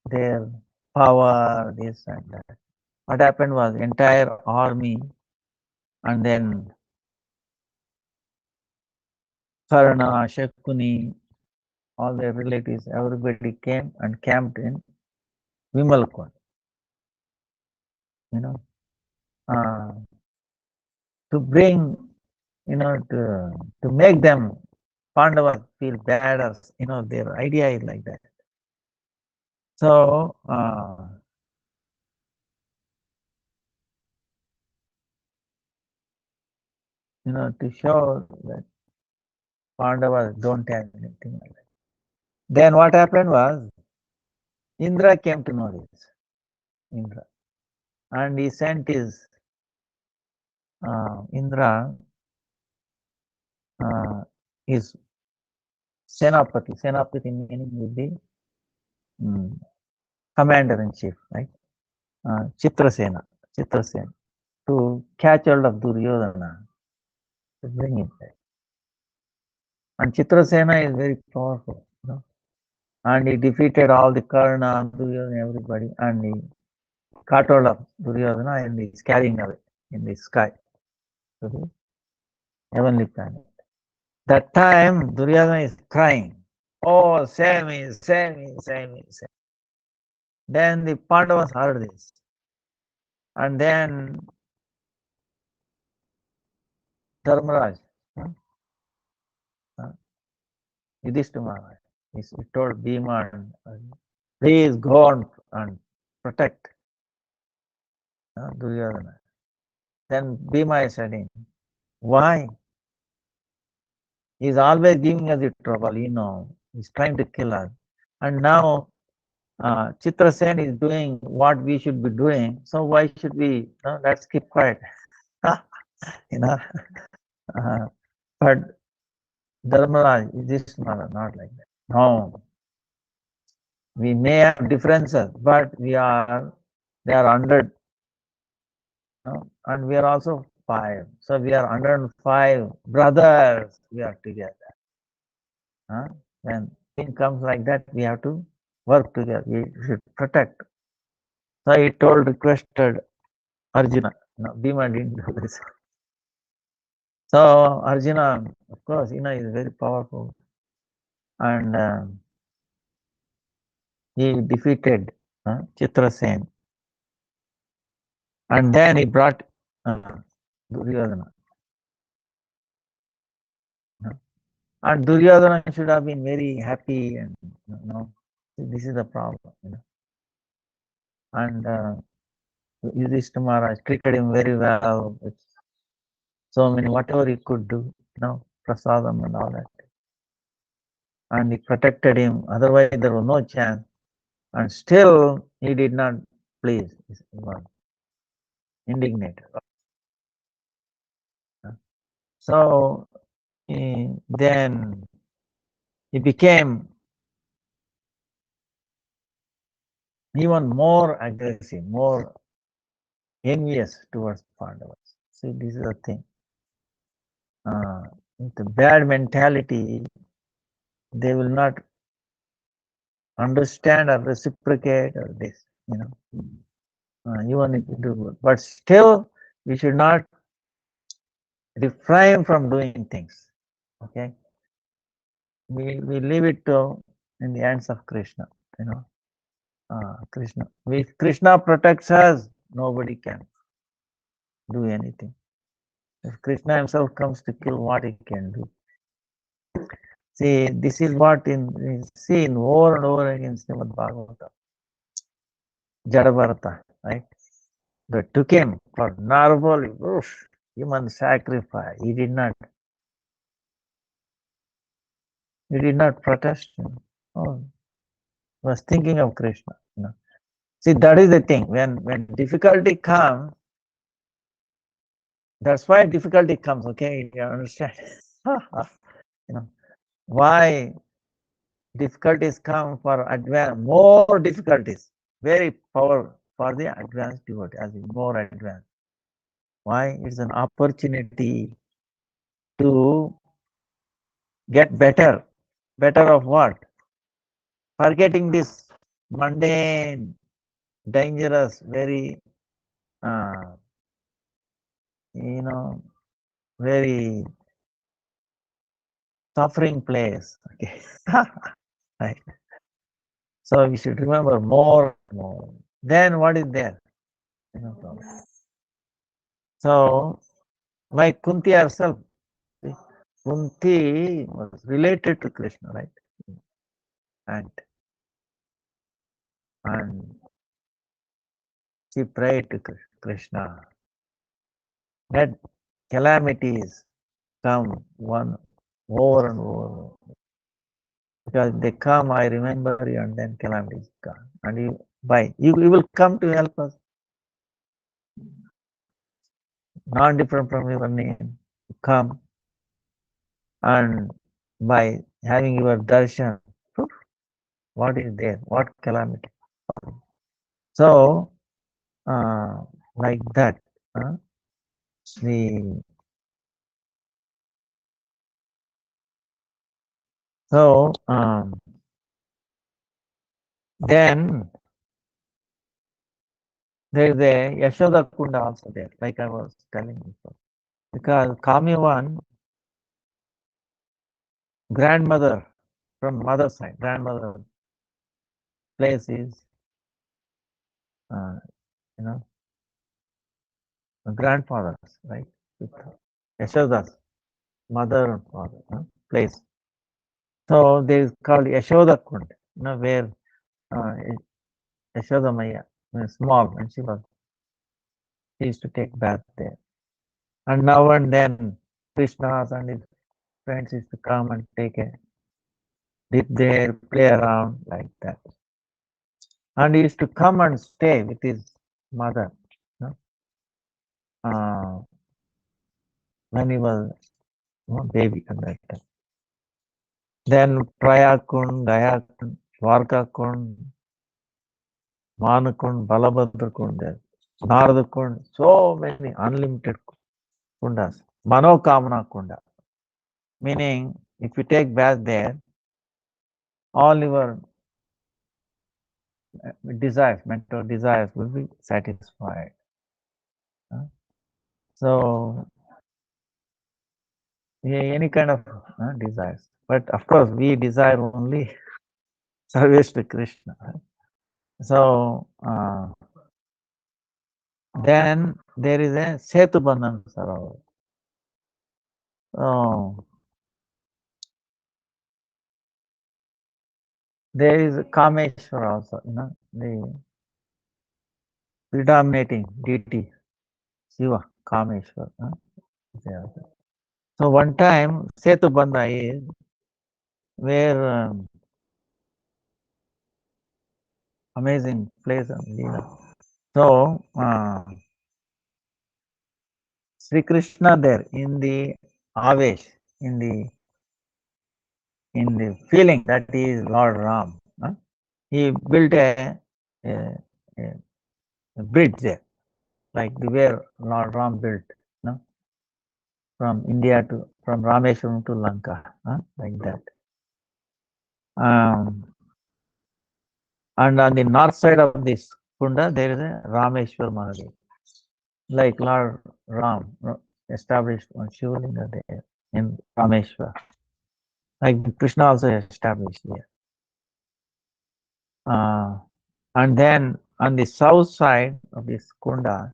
their power, this and that. What happened was entire army and then Karna, Shakuni, all their relatives, everybody came and camped in Vimalkund, to bring, to make them Pandavas feel bad, or their idea is like that. So to show that Pandavas don't have anything like that. Then what happened was Indra came to know this. Indra, and he sent his Indra, his Senapati. Senapati meaning would be commander in chief, right? Chitrasena, to catch hold of Duryodhana, to bring him back. And Chitrasena is very powerful, and he defeated all the Karna, Duryodhana, everybody, and he caught hold of Duryodhana and he's carrying away in the sky to the heavenly planet. That time Duryodhana is crying, oh, save me, save me, save me, save me. Then the Pandavas heard this, and then Dharmaraj, Yudhishthira, he told Bhima, please go on and protect Duryodhana. Then Bhima is saying, why? He's always giving us the trouble, he's trying to kill us. And now Chitrasen is doing what we should be doing, so why should we, let's keep quiet. But Dharmaraj, Yudhishthira, not like that. No. We may have differences, but they are 100, and we are also 5. So we are 105 brothers, we are together. When thing comes like that, we have to work together, we should protect. So he requested Arjuna. No, Bhima didn't do this. So Arjuna, of course, is very powerful, and he defeated Chitrasen, and then he brought Duryodhana. And Duryodhana should have been very happy, and this is the problem, And Yudhishthira Maharaj treated him very well. With so many, whatever he could do, prasadam and all that. And he protected him. Otherwise, there was no chance. And still, he did not please. He was indignant. So then he became even more aggressive, more envious towards Pandavas. See, this is the thing. The bad mentality, they will not understand or reciprocate or this, even if you do good. But still, we should not refrain from doing things. Okay, we leave it to in the hands of Krishna. Krishna. If Krishna protects us, nobody can do anything. If Krishna himself comes to kill, what he can do? See, this is what is seen over and over again in Srimad Bhagavatam. Jadabharata, right? They took him for normal human sacrifice. He did not protest him. Oh, he was thinking of Krishna. See, that is the thing. When difficulty comes, that's why difficulty comes. Okay, you understand? Why difficulties come for more difficulties, very power for the advanced devotee, as more advanced. Why? It's an opportunity to get better. Better of what? Forgetting this mundane, dangerous, very, very suffering place. Okay. Right. So we should remember more. Then what is there? So, like Kunti herself, Kunti was related to Krishna, right? And she prayed to Krishna. That calamities come one over and over. Because they come, I remember you, and then calamities come. And you will come to help us. Not different from your name. Come, and by having your darshan, what is there? What calamity? So, like that, then there is a Yashoda Kunda also there, like I was telling before. Because Kamyavan, grandmother from mother side, grandmother place is, grandfathers, right? Yashoda's mother and father place. So there is called Yashoda Kund, where Yashoda Maya, small, when she used to take bath there. And now and then Krishna and his friends used to come and take a dip there, play around like that. And he used to come and stay with his mother. When he was baby at that time. Then Prayakund, Gayakund, Dwarkakund, Manakund, Balabhadrakund, Naradakund, so many unlimited kundas. Manokamana Kunda. Meaning, if you take bath there, all your desires, mental desires will be satisfied. So, any kind of desires. But of course, we desire only service to Krishna. So, then there is a Setubandhan Sarovar. There is Kameshwar also, the predominating deity, Shiva, Kameshwar. So one time, Setubandha is where amazing place. So, Sri Krishna there in the Avesh, in the feeling that he is Lord Ram, he built a bridge there, like the way Lord Ram built, from Rameshwaram to Lanka, like that. And on the north side of this Kunda, there is a Rameshwar Mahadev, like Lord Ram established on Shivalinga there in Rameshwar. Like Krishna also established here. And then on the south side of this kunda,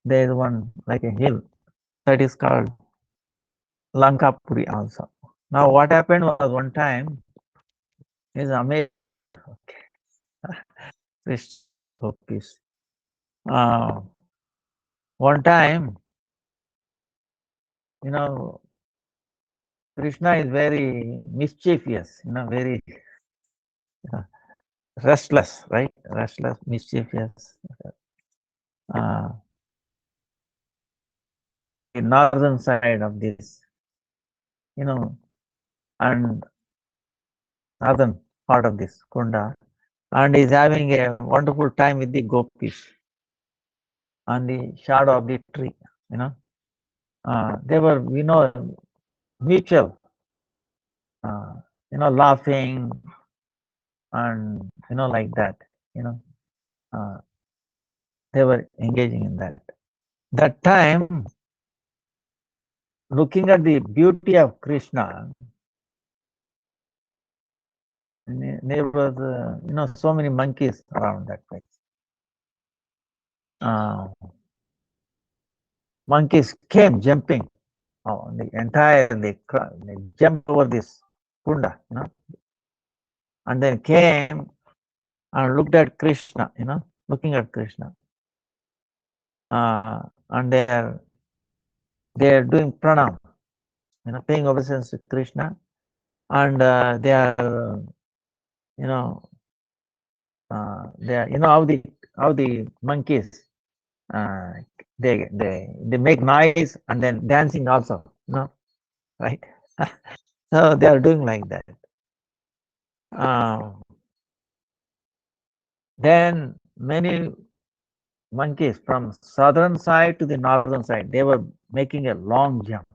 there is one like a hill that is called Lankapuri also. Now what happened was one time is amazing. Krishna gopis. Uh, One time, you know, Krishna is very mischievous, very uh, restless, right? Restless, mischievous. Uh, the northern side of this, and northern part of this kunda, and is having a wonderful time with the gopis on the shadow of the tree. You know, they were, mutual, uh, laughing and like that. You know, uh, they were engaging in that. That time, looking at the beauty of Krishna, there was, so many monkeys around that place. Monkeys came jumping. The entire, they jumped over this kunda, and then came and looked at Krishna, looking at Krishna. And they are doing pranam, paying obeisance to Krishna, and they are, they are, how the monkeys, uh, they make noise and then dancing also, right? So they are doing like that. Then many monkeys from southern side to the northern side, they were making a long jump,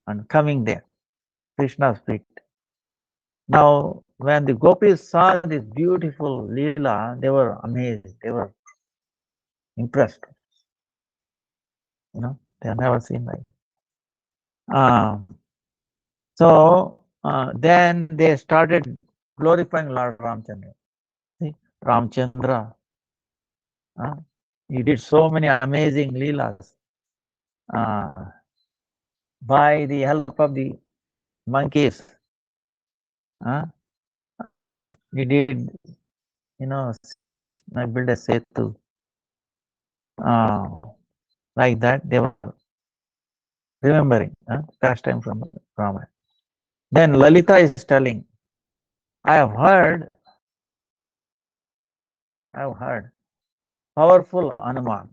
and coming there, Krishna's feet. Now, when the gopis saw this beautiful Leela, they were amazed, they were impressed. They have never seen like. Then they started glorifying Lord Ramchandra. See, Ramchandra, he did so many amazing Leelas. By the help of the monkeys, he did, build a setu. Like that, they were remembering past time from Ramayana. Then Lalita is telling, I have heard powerful Hanuman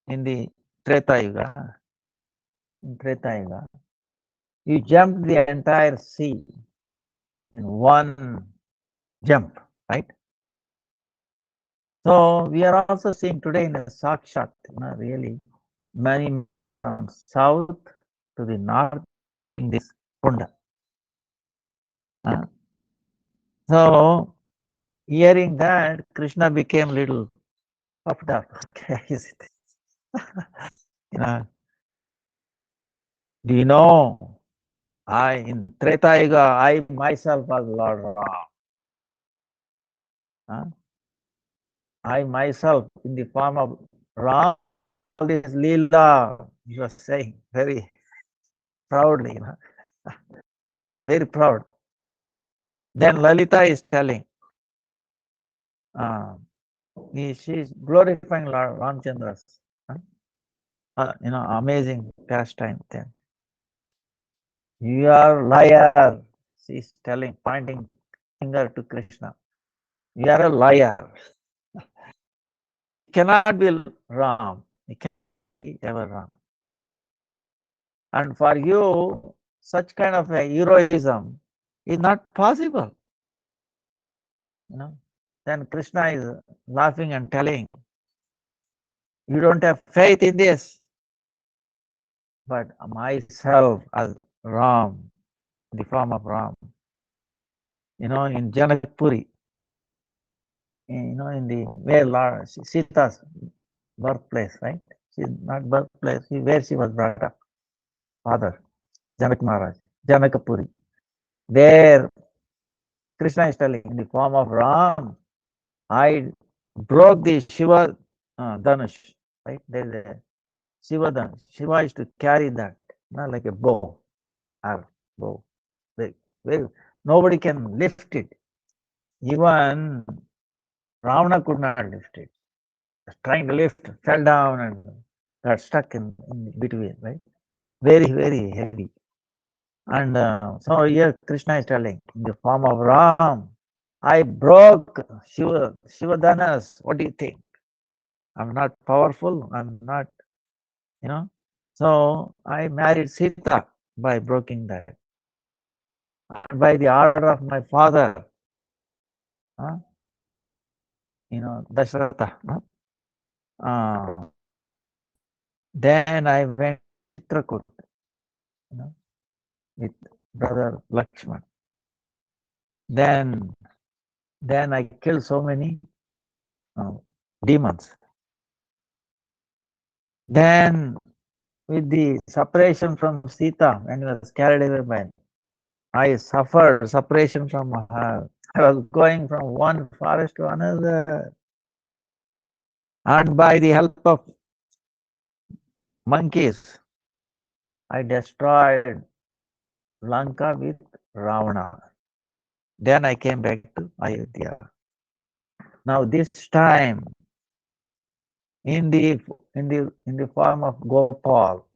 in the Treta Yuga. In Treta Yuga, you jumped the entire sea in one jump, right? So we are also seeing today in the Sakshat, really many from south to the north in this kunda. So hearing that, Krishna became little puffed up. Do you know, in Treta Yuga, I myself was Lord Ram. I myself, in the form of Ram, all this Leela, he was saying very proudly, very proud. Then Lalita is telling, she is glorifying Lord Ramchandra's, amazing pastime then. You are liar, she is telling, pointing finger to Krishna. You are a liar. You cannot be Ram. You cannot be ever Ram. And for you, such kind of a heroism is not possible. Then Krishna is laughing and telling, you don't have faith in this, but myself as Ram, the form of Ram, in Janakpuri, in the where Lord Sita's birthplace, right? She's not birthplace, where she was brought up, father, Janak Maharaj, Janakpuri. There Krishna is telling, in the form of Ram, I broke the Shiva Dhanush, right? There is a Shiva Dhanush. Shiva is to carry that, not like a bow, or bow. Very, very, nobody can lift it. Even Ravana could not lift it. Trying to lift, fell down and got stuck in between, right? Very, very heavy. And so here Krishna is telling, in the form of Ram, I broke Shivadanas. What do you think? I'm not powerful. I'm not, you know. So I married Sita by breaking that. And by the order of my father, uh, Dasharatha. Uh, then I went to Chitrakut, with brother Lakshman. Then I killed so many uh, demons. Then with the separation from Sita, when he was carried away by, I suffered separation from her. I was going from one forest to another. And by the help of monkeys, I destroyed Lanka with Ravana. Then I came back to Ayodhya. Now this time, in the form of Gopal,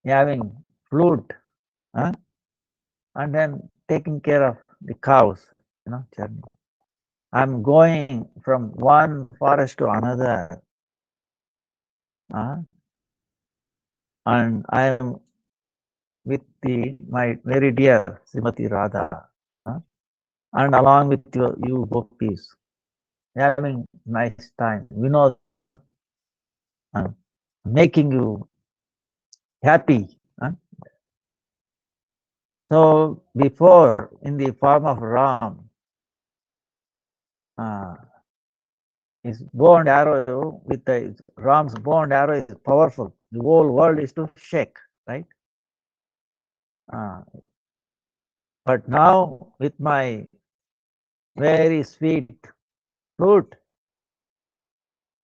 having flute, and then taking care of the cows, journey. I'm going from one forest to another, and I'm with my very dear Srimati Radha, and along with you gopis, having nice time. Making you happy. So before, in the form of Ram, his bow and arrow, with Ram's bow and arrow is powerful. The whole world is to shake, right? But now with my very sweet flute,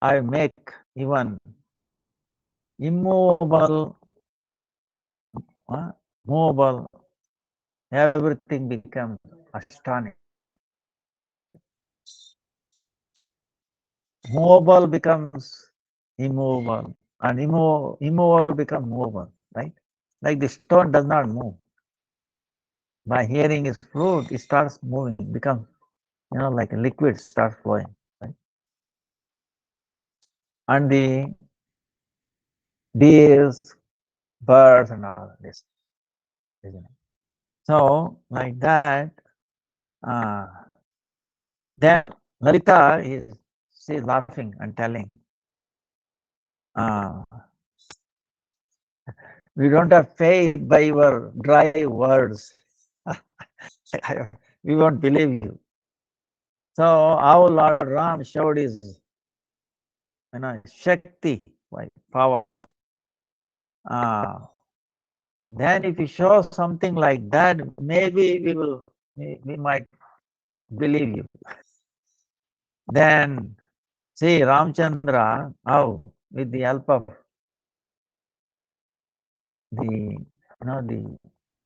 I make even immovable, movable, everything becomes astonishing. Movable becomes immovable, and immovable becomes movable, right? Like the stone does not move. By hearing his flute, it starts moving, becomes, like a liquid starts flowing, right? And the deers, birds, and all this, isn't it? So, like that, then Lalita she's laughing and telling, we don't have faith by your dry words. We won't believe you. So our Lord Ram showed his, Shakti, like power. Then if you show something like that, maybe we might believe you. Then see Ramchandra, how with the help of the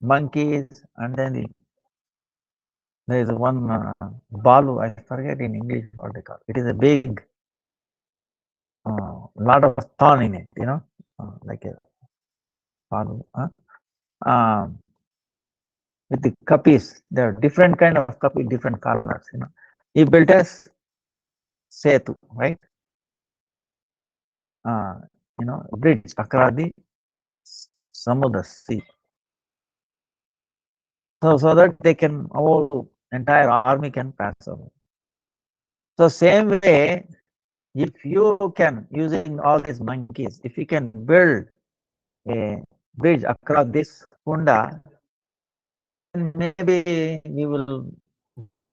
monkeys, and then there is one balu, I forget in English what they call it. It is a big, lot of thorn in it, like a balu. With the kapis, there are different kind of kapi, different colors. He built a setu, right? Bridge across the Samudra Sea. So that they can, whole entire army can pass over. So same way, if you can, using all these monkeys, if you can build a bridge across this kunda, then maybe we will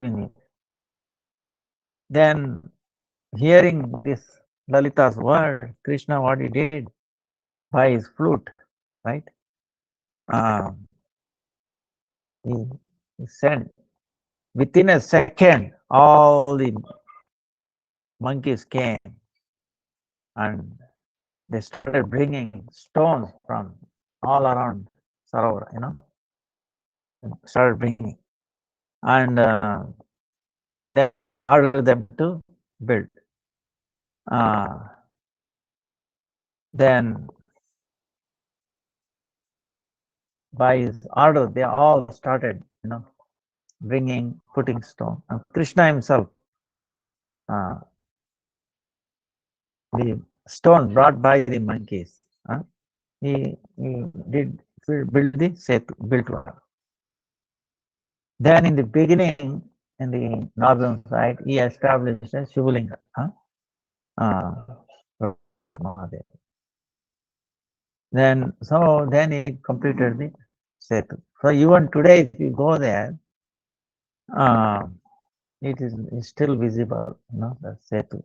win it. Then hearing this Lalita's word, Krishna what he did by his flute, right? He He sent within a second, all the monkeys came and they started bringing stones from all around Sarovar, started bringing. And they ordered them to build. Uh, then by his order, they all started, bringing, putting stone. And Krishna himself, uh, the stone brought by the monkeys, he did build the setu, built one. Then in the beginning, in the northern side, he established a Shivalinga. Then he completed the setu. So even today, if you go there, uh, it is still visible, the setu.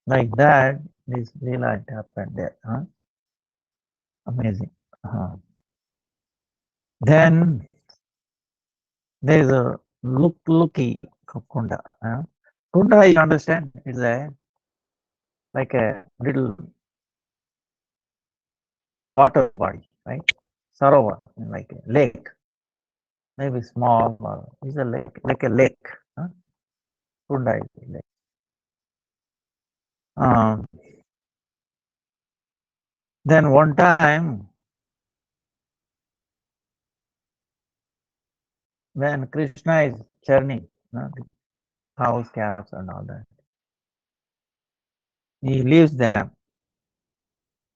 Like that, this Leela happened there. Amazing. Then there is a looky kunda. Kunda, you understand? It's like a little water body, right? Sarovar, like a lake, maybe small, or it's a lake, like a lake. Kunda is a lake. Then one time, when Krishna is churning, the house calves and all that, he leaves them,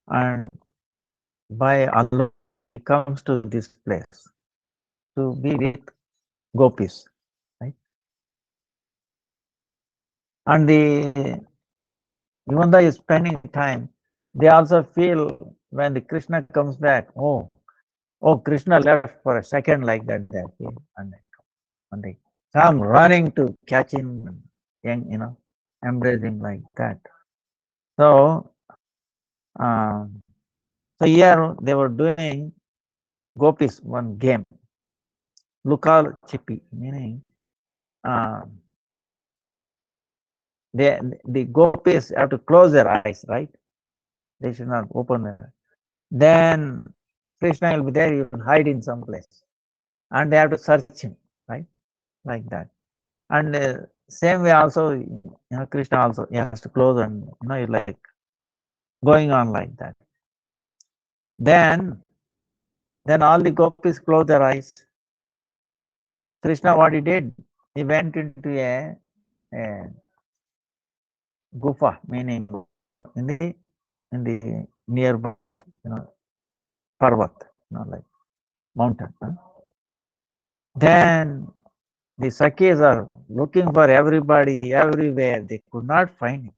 and by Allah, he comes to this place to be with gopis, right? And even though he's spending time, they also feel when the Krishna comes back, oh, Krishna left for a second like that, and they come running to catch him, and embrace him like that. So, here they were doing gopis one game, Lukal Chippy, meaning the gopis have to close their eyes, right? They should not open their eyes. Then Krishna will be there, he will hide in some place. And they have to search him, right? Like that. And same way also, Krishna also, he has to close and, like going on like that. Then all the gopis close their eyes. Krishna, what he did, he went into a gufa, meaning in the nearby, parvat, like mountain. Then the Sakhis are looking for everybody everywhere. They could not find him.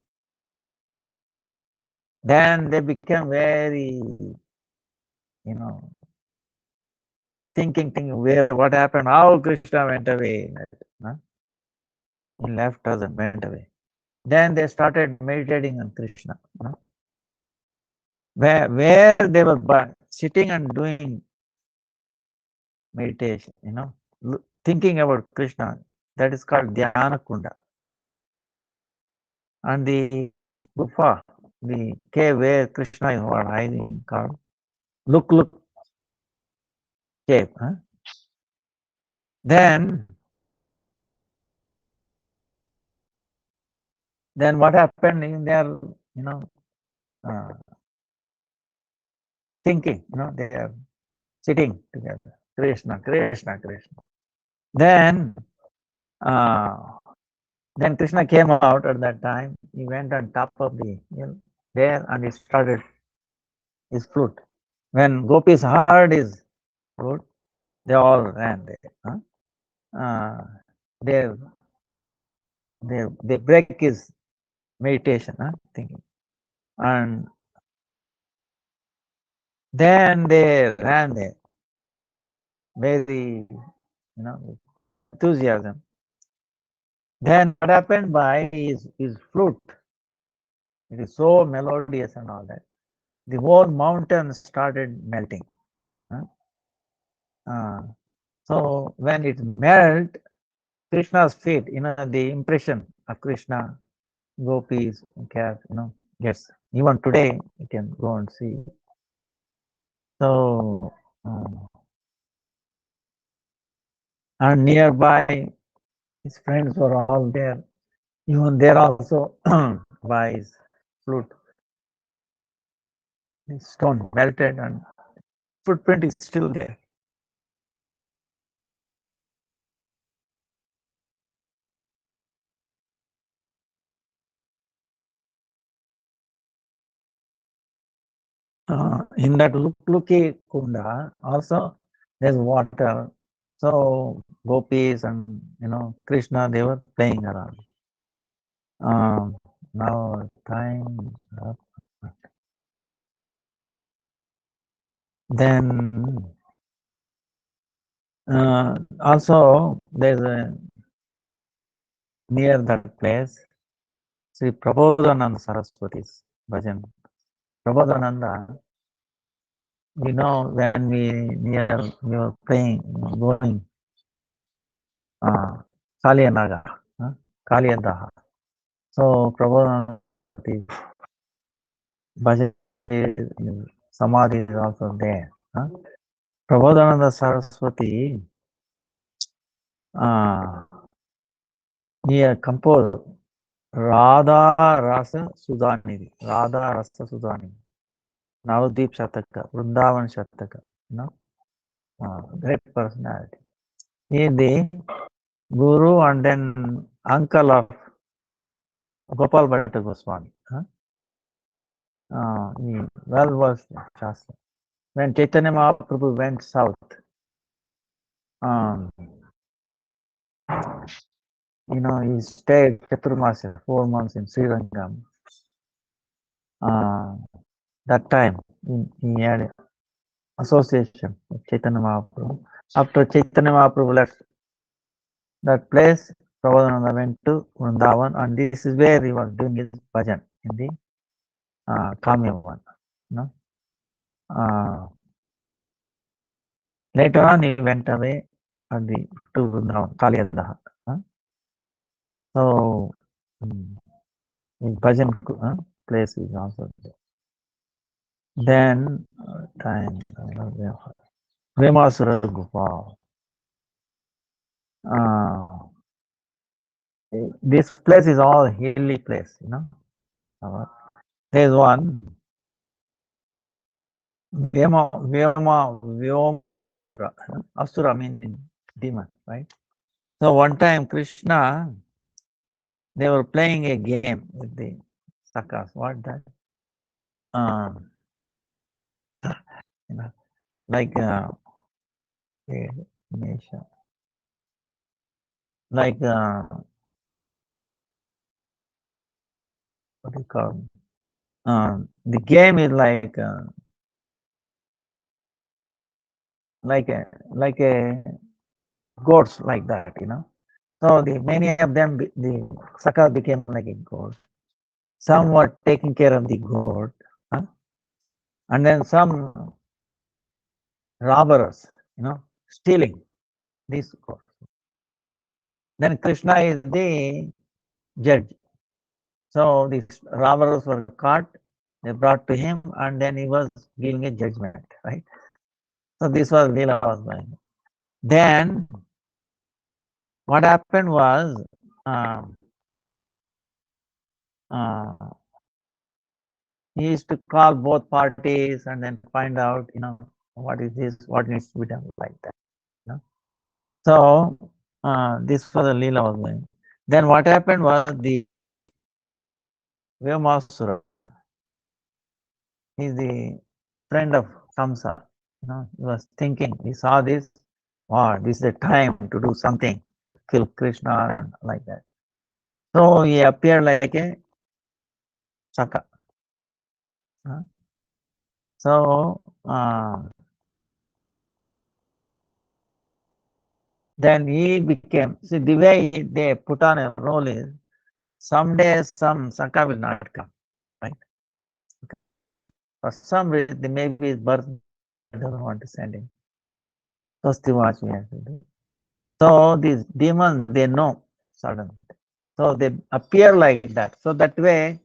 Then they became very, thinking what happened, how Krishna went away. He left us and went away. Then they started meditating on Krishna. Where they were sitting and doing meditation, thinking about Krishna. That is called Dhyana Kunda. And the gufa, the cave where Krishna is hiding, called Look cave. Then what happened in their, uh, thinking, they are sitting together. Krishna, Krishna, Krishna. Then Krishna came out at that time. He went on top of the hill there and he started his flute. When gopis heard his flute, they all ran there. They break his meditation, thinking. And then they ran there, very, enthusiasm. Then what happened by his flute? It is so melodious and all that. The whole mountain started melting. So when it melt, Krishna's feet, the impression of Krishna, gopis, cat, gets. Even today, you can go and see. So, and nearby, his friends were all there. Even there also, by his flute, the stone melted and footprint is still there. In that Lukluki Kunda, also there's water. So gopis and Krishna, they were playing around. Now time up. Then also there's a near that place Sri Prabodhananda Saraswati's bhajan. Prabodhananda, when we were playing, going Kaliyanaga, Kaliyadaha. So Prabodhananda bhajan Samadhi is also there. Prabodhananda Saraswati he composed Radha Rasa Sudhanidhi. Radha Rasa Sudhanidhi. Navadip Shataka, Vrindavan Shataka. Great personality. He is the guru and then uncle of Gopal Bhatta Goswami. He well versed in Shastra. When Chaitanya Mahaprabhu went south, he stayed Chaturmasya, 4 months in Srirangam. That time, he had association with Chaitanya Mahaprabhu. After Chaitanya Mahaprabhu left that place, Prabhupada went to Vrindavan, and this is where he was doing his bhajan in the Kamya one. Later on, he went away to Vrindavan, Kaliyadaha. So, his bhajan place is also there. Then, time, Vemasura Gopal. This place is all hilly place, There's one Vyoma Asura means demon, right? So one time Krishna, they were playing a game with the sakas. What that? Like like what do you call it? The game is like a goats like that, So many of them, the sakas became like a goat. Some were taking care of the goat, and then some robbers, stealing these goats. Then Krishna is the judge. So these robbers were caught, they brought to him, and then he was giving a judgment, right? So this was Leela was going. Then what happened was he used to call both parties and then find out, what is this, what needs to be done like that. So this was the Leela was going. Then what happened was the Vyomasura, he's the friend of Kamsa. He was thinking, he saw this, wow, this is the time to do something, kill Krishna and like that. So he appeared like a Saka. So then he became, see the way they put on a role is, someday some Saka will not come, right? For some reason, maybe his birth doesn't want to send him. Tostivachi we have to do. So these demons, they know suddenly. So they appear like that. So that way,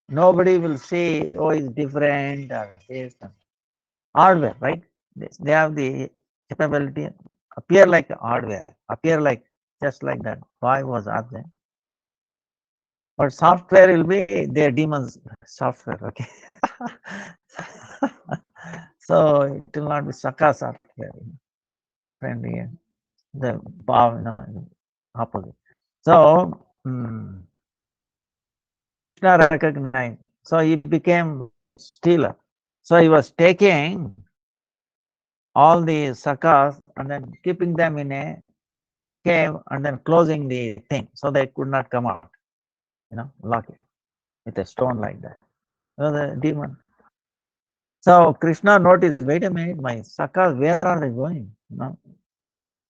nobody will say, oh, it's different or this. Hardware, right? They have the capability, appear like hardware, appear like just like that. Boy was absent. But software will be their demons software, okay? So it will not be Saka software, friendly, the power, opposite. So Krishna recognized. So he became stealer. So he was taking all the sakas and then keeping them in a cave and then closing the thing so they could not come out. Lock it with a stone like that. So the demon. So Krishna noticed, wait a minute, my sakas, where are they going?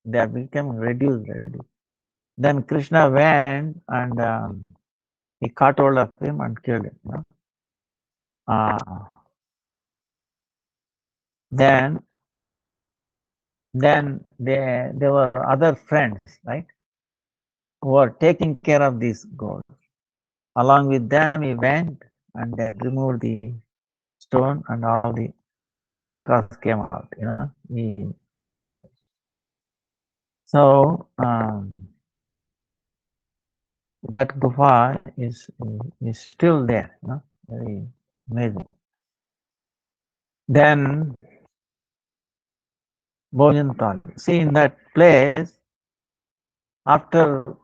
They are becoming reduced. Then Krishna went and he caught hold of him and killed him. Uh, then there were other friends, right, who were taking care of this gold. Along with them, he went and they removed the stone and all the cars came out. So that gufa is still there. Very amazing. Then Bhojan Thali. See, in that place, after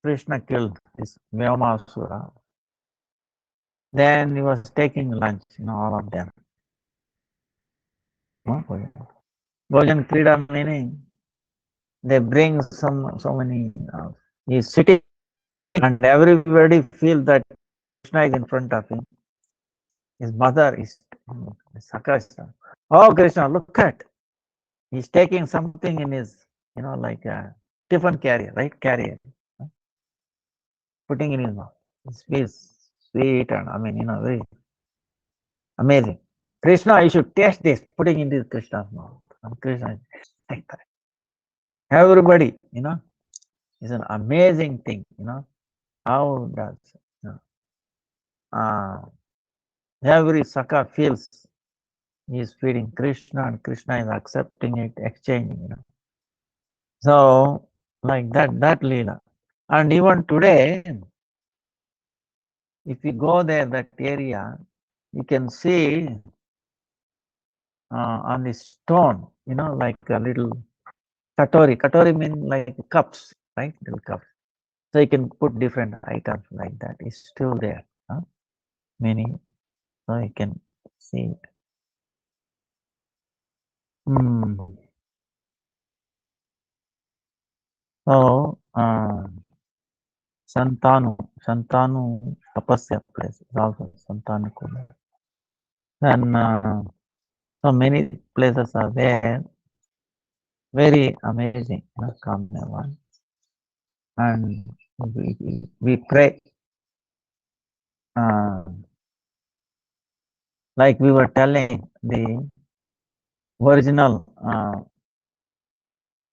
Krishna killed this Vyomasura, then he was taking lunch, all of them. Bhojan Krida meaning they bring so many. He's sitting and everybody feels that Krishna is in front of him. His mother is Sakashta. Oh, Krishna, look at. He's taking something in his, like a tiffin carrier, right? Carrier. Putting in his mouth. It feels sweet and very amazing. Krishna, you should taste this, putting into Krishna's mouth. And Krishna like that. Everybody, is an amazing thing, how does every Saka feels he is feeding Krishna and Krishna is accepting it, exchanging, So like that Leela. And even today, if you go there, that area, you can see on the stone, like a little katori. Katori means like cups, right? Little cups. So you can put different items like that. It's still there. Many. So you can see it. So Santanu Tapasya place is also Santanu Kula. Then so many places are there. Very amazing, Kamya one. And we pray. Like we were telling, the original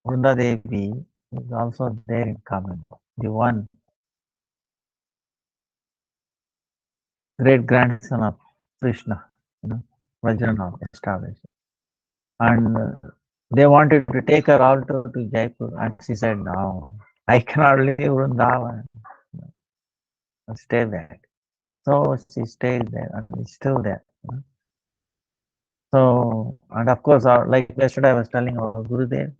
Vrunda Devi is also there in common. The one great grandson of Krishna, Vajranath established. And they wanted to take her also to Jaipur, and she said, no, I cannot leave Vrindavan. Stay there. So she stayed there and is still there. So, and of course, like yesterday I was telling our Gurudev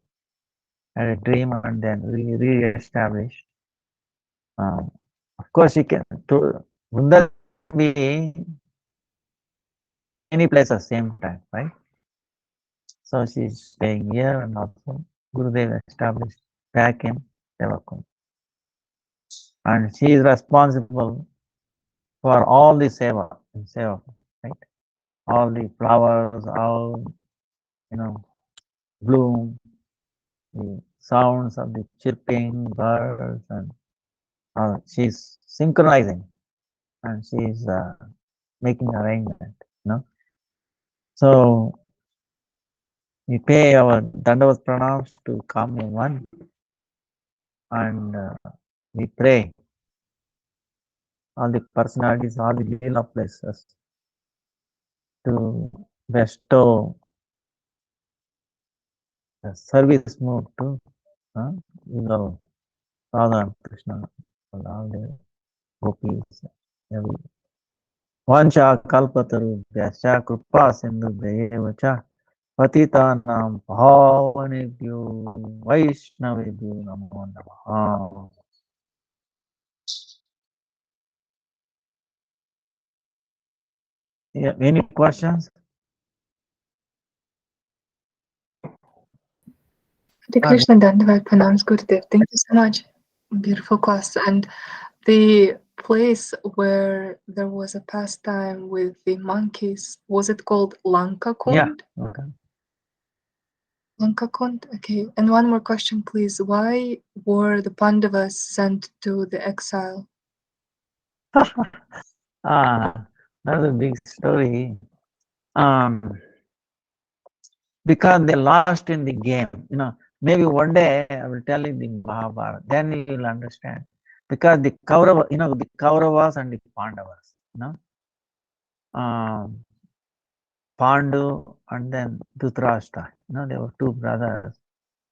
had a dream and then re-established. Of course, you can to Vrindavan be any place at the same time, right? So she's staying here and also Gurudev established back in Devakun. And she is responsible for all the seva in seva, right? All the flowers, all bloom, the sounds of the chirping birds, and she's synchronizing and she's making arrangement. So We pay our Dandavat pranams to Kamya one, and we pray all the personalities, all the Leela places to bestow the service mode to Lord Radha and Krishna and all the gopis. Every Vancha kalpataru vyascha krupa sindhu devacha patitanam bhavanebhyo vaishnavebhyo namo namaha. Yeah, any questions? Hare Krishna Dandavat Pranams Gurudev. Thank you so much. Beautiful class. And the place where there was a pastime with the monkeys, was it called Lanka Kund? Yeah. Okay. Lanka Kund? Okay. And one more question, please. Why were the Pandavas sent to the exile? That's a big story. Because they lost in the game. Maybe one day I will tell you the Mahabharata, then you will understand. Because the Kauravas and the Pandavas, Pandu and then Dhritarashtra, they were two brothers.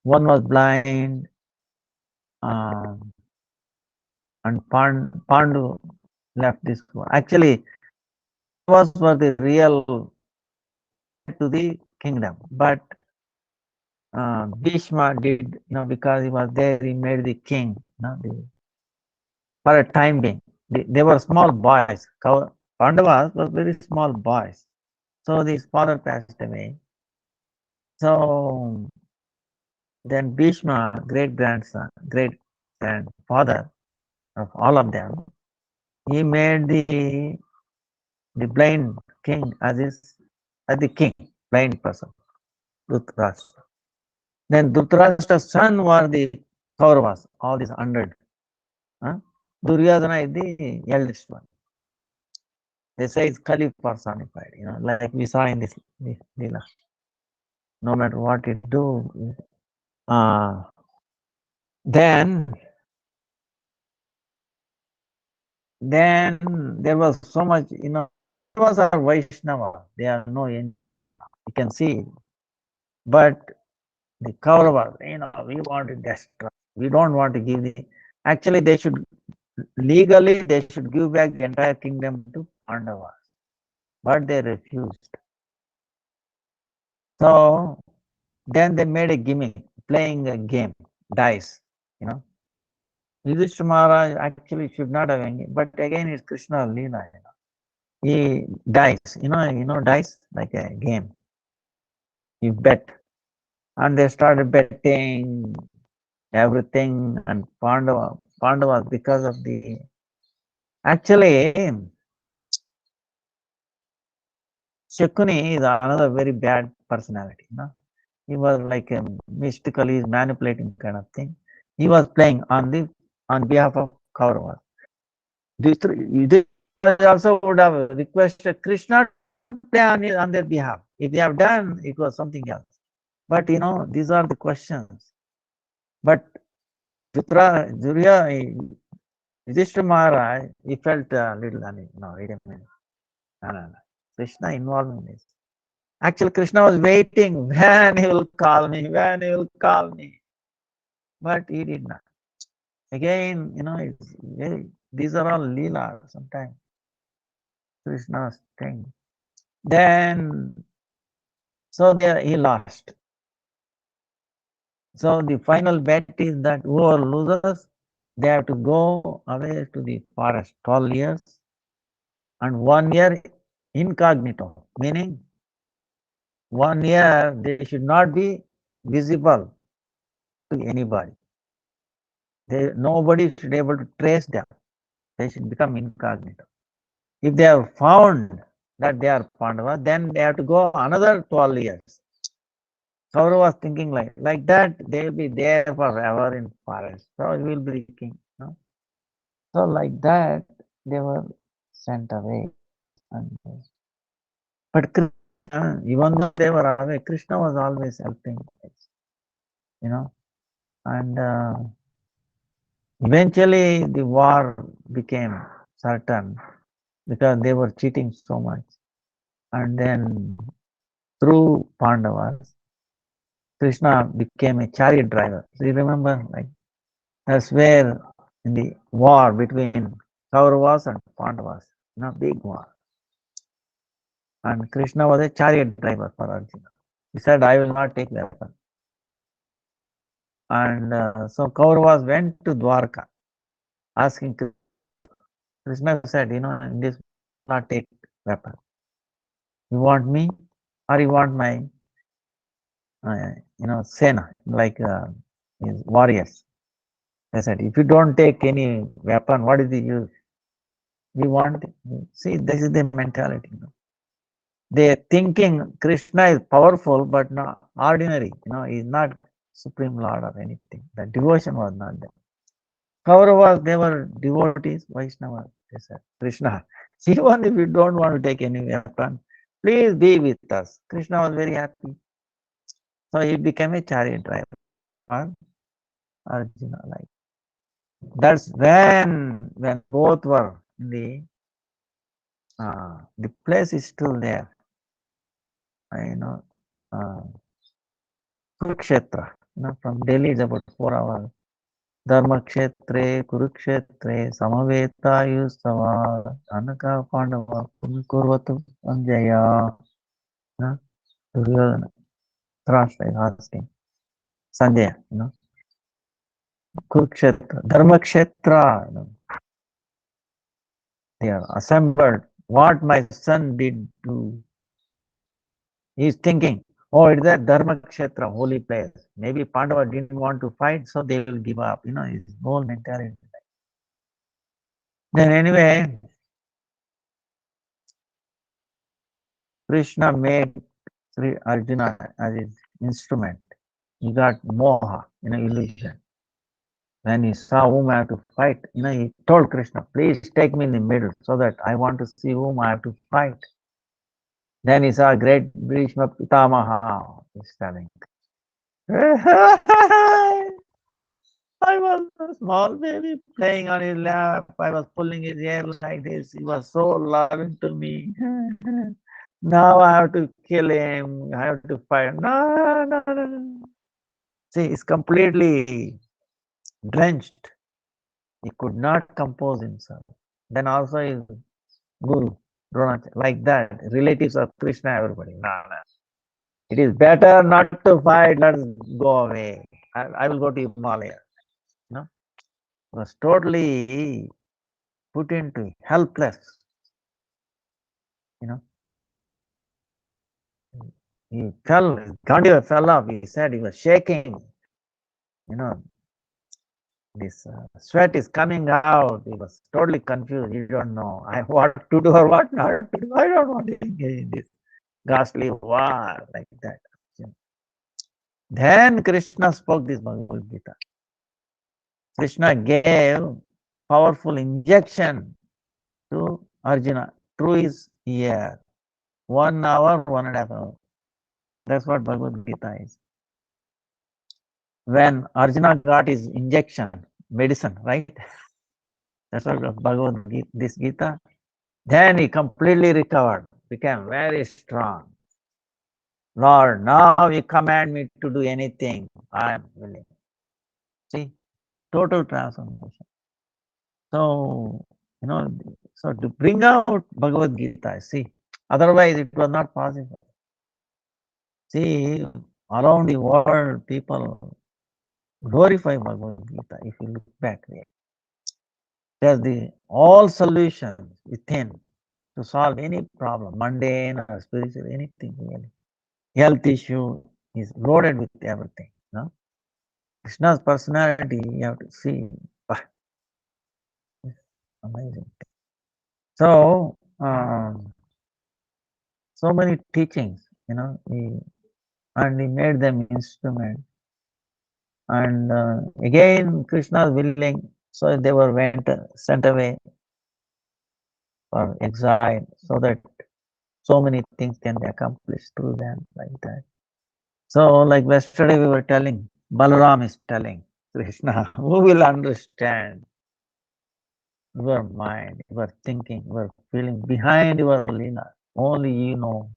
One was blind, and Pandu left this world. Actually, was for the real to the kingdom, but Bhishma did, because he was there, he made the king, for a time being. They were small boys. Pandavas were very small boys. So his father passed away. So then Bhishma, great grandfather of all of them, he made the blind king as the king, blind person, Dhritarashtra. Then Dhritarashtra's son were the Kauravas, all these 100. Duryodhana is the eldest one. They say it's Kali personified, like we saw in this Leela. No matter what you do, then there was so much, was our Vaishnava. They are no angel. You can see. But the Kauravas, we want to destroy. We don't want to give actually they should, legally they should give back the entire kingdom to Pandavas. But they refused. So then they made a gimmick, playing a game, dice, Yudhishthira Maharaj actually should not have any, but again it's Krishna Leela, He dice, dice, like a game. You bet. And they started betting everything, and Pandava, because of actually, Shakuni is another very bad personality, He was like a mystically manipulating kind of thing. He was playing on behalf of Kauravas. This also would have requested Krishna to play on their behalf. If they have done, it was something else. But these are the questions. But Yudhishthira Maharaj, he felt a little uneasy. No, wait a minute. No. Krishna involved in this. Actually, Krishna was waiting when he will call me, when he will call me. But he did not. Again, these are all Leela sometimes. Krishna's thing. Then, so there he lost. So the final bet is that whoever loses, they have to go away to the forest 12 years and 1 year incognito, meaning 1 year they should not be visible to anybody. Nobody should be able to trace them. They should become incognito. If they have found that they are Pandava, then they have to go another 12 years. Kaurava was thinking like that, they will be there forever in forest. So he will be the king. So like that, they were sent away. But even though they were away, Krishna was always helping, you know, and eventually the war became certain because they were cheating so much. And then through Pandavas, Krishna became a chariot driver. So you remember, like, that's where in the war between Kauravas and Pandavas, big war. And Krishna was a chariot driver for Arjuna. He said, I will not take weapon. And so Kauravas went to Dwarka asking Krishna said, in this not take weapon. You want me or you want my, Sena, like his warriors. They said, if you don't take any weapon, what is the use? We want, see, this is the mentality. They are thinking Krishna is powerful, but not ordinary. He's not Supreme Lord or anything. The devotion was not there. Kauravas, they were devotees, Vaishnavas. They said, Krishna, even if you don't want to take any weapon, please be with us. Krishna was very happy. So he became a chariot driver for Arjuna. Like that's when both were in the place is still there. Uh, Kurukshetra. From Delhi is about 4 hours. Dharmakshetre, Kurukshetre, Samaveta, Anaka Pandava, Kurvatu, Sanjaya, Duryodhana, Thrashta is asking, Sanjaya, Kurukshetra, Dharmakshetra, they are assembled. What my son did do, he is thinking, oh, it's that Dharmakshetra, holy place. Maybe Pandava didn't want to fight, so they will give up, his whole mentality. Then anyway, Krishna made Sri Arjuna as his instrument. He got moha, illusion. When he saw whom I have to fight, he told Krishna, please take me in the middle so that I want to see whom I have to fight. Then he saw great Bhishma Pitamaha. He's telling. I was a small baby playing on his lap. I was pulling his hair like this. He was so loving to me. Now I have to kill him. I have to fight. No, no, no, no. See, he's completely drenched. He could not compose himself. Then also his guru, like that, relatives of Krishna, everybody. No, no. It is better not to fight. Let's go away. I will go to Himalaya. Was totally put into helpless. He fell. Gandhi fell off. He said he was shaking. This sweat is coming out. He was totally confused. You don't know what to do or what not to do. I don't want to engage in this ghastly war like that. Then Krishna spoke this Bhagavad Gita. Krishna gave powerful injection to Arjuna through his ear. 1 hour, 1.5 hours. That's what Bhagavad Gita is. When Arjuna got his injection, medicine, right? That's what Bhagavad Gita, this Gita. Then he completely recovered, became very strong. Lord, now you command me to do anything. I am willing. See, total transformation. So, so to bring out Bhagavad Gita, see, otherwise it was not possible. See, around the world, people glorify Bhagavad Gita if you look back there. There's all solutions within to solve any problem, mundane or spiritual, anything really. Health issue is loaded with everything. Krishna's personality, you have to see. Amazing. So, so many teachings, and he made them instrument. And again, Krishna is willing, so they were sent away for exile, so that So many things can be accomplished through them like that. So, like yesterday we were telling, Balaram is telling Krishna, who will understand your mind, your thinking, your feeling behind your lila? Only you know.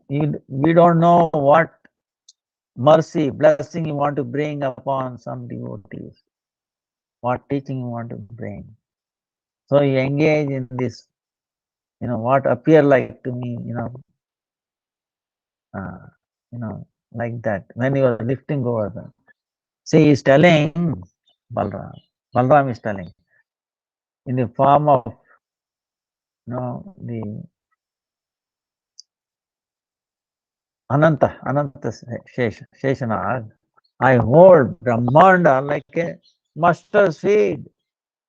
We don't know what mercy, blessing you want to bring upon some devotees, what teaching you want to bring. So you engage in this, what appear like to me, like that. When you are lifting over them. See, he is telling Balram. Balram is telling in the form of, the Ananta Sheshanag. I hold Brahmanda like a mustard seed.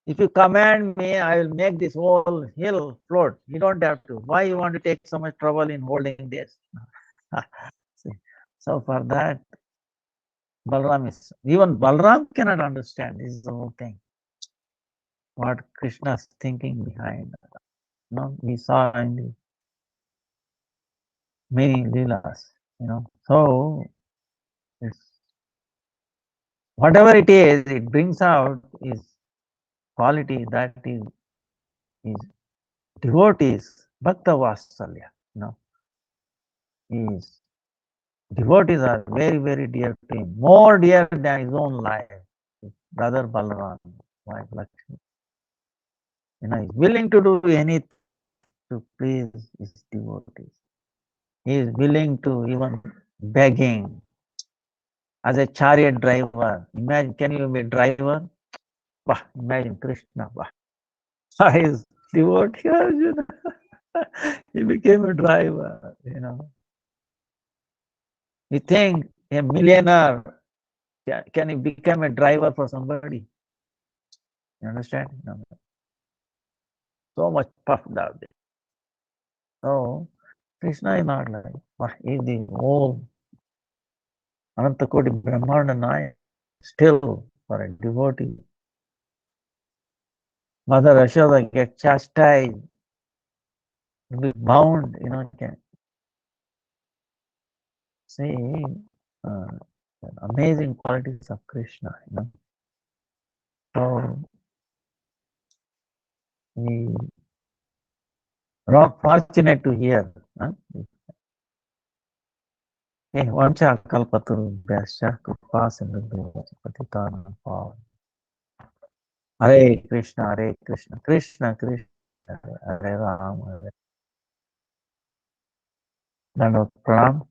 If you command me, I will make this whole hill float. You don't have to. Why you want to take so much trouble in holding this? See, so for that, even Balram cannot understand. This is the whole thing. What Krishna's thinking behind. We saw in the many leelas. So it's, whatever it is, it brings out is quality that is devotees, bhakta vasalya. Is devotees are very, very dear to him, more dear than his own life. His brother Balaram, wife Lakshmi. He's willing to do anything to please his devotees. He is willing to even begging as a chariot driver. Imagine, can you be a driver? Imagine Krishna. His devotee Arjuna. He became a driver. You think a millionaire can he become a driver for somebody? You understand? No. So much puffed out there. So Krishna is not like, he is the whole Anantakoti Brahmanda Naya. Still, for a devotee, Mother Yashoda gets chastised, be bound, can see amazing qualities of Krishna, So we are fortunate to hear. Vancha kalpaturu vyasya kripa sindhu patitanam pavan. Hare Krishna, Krishna Krishna, Hare Ram, Hare. Pranam.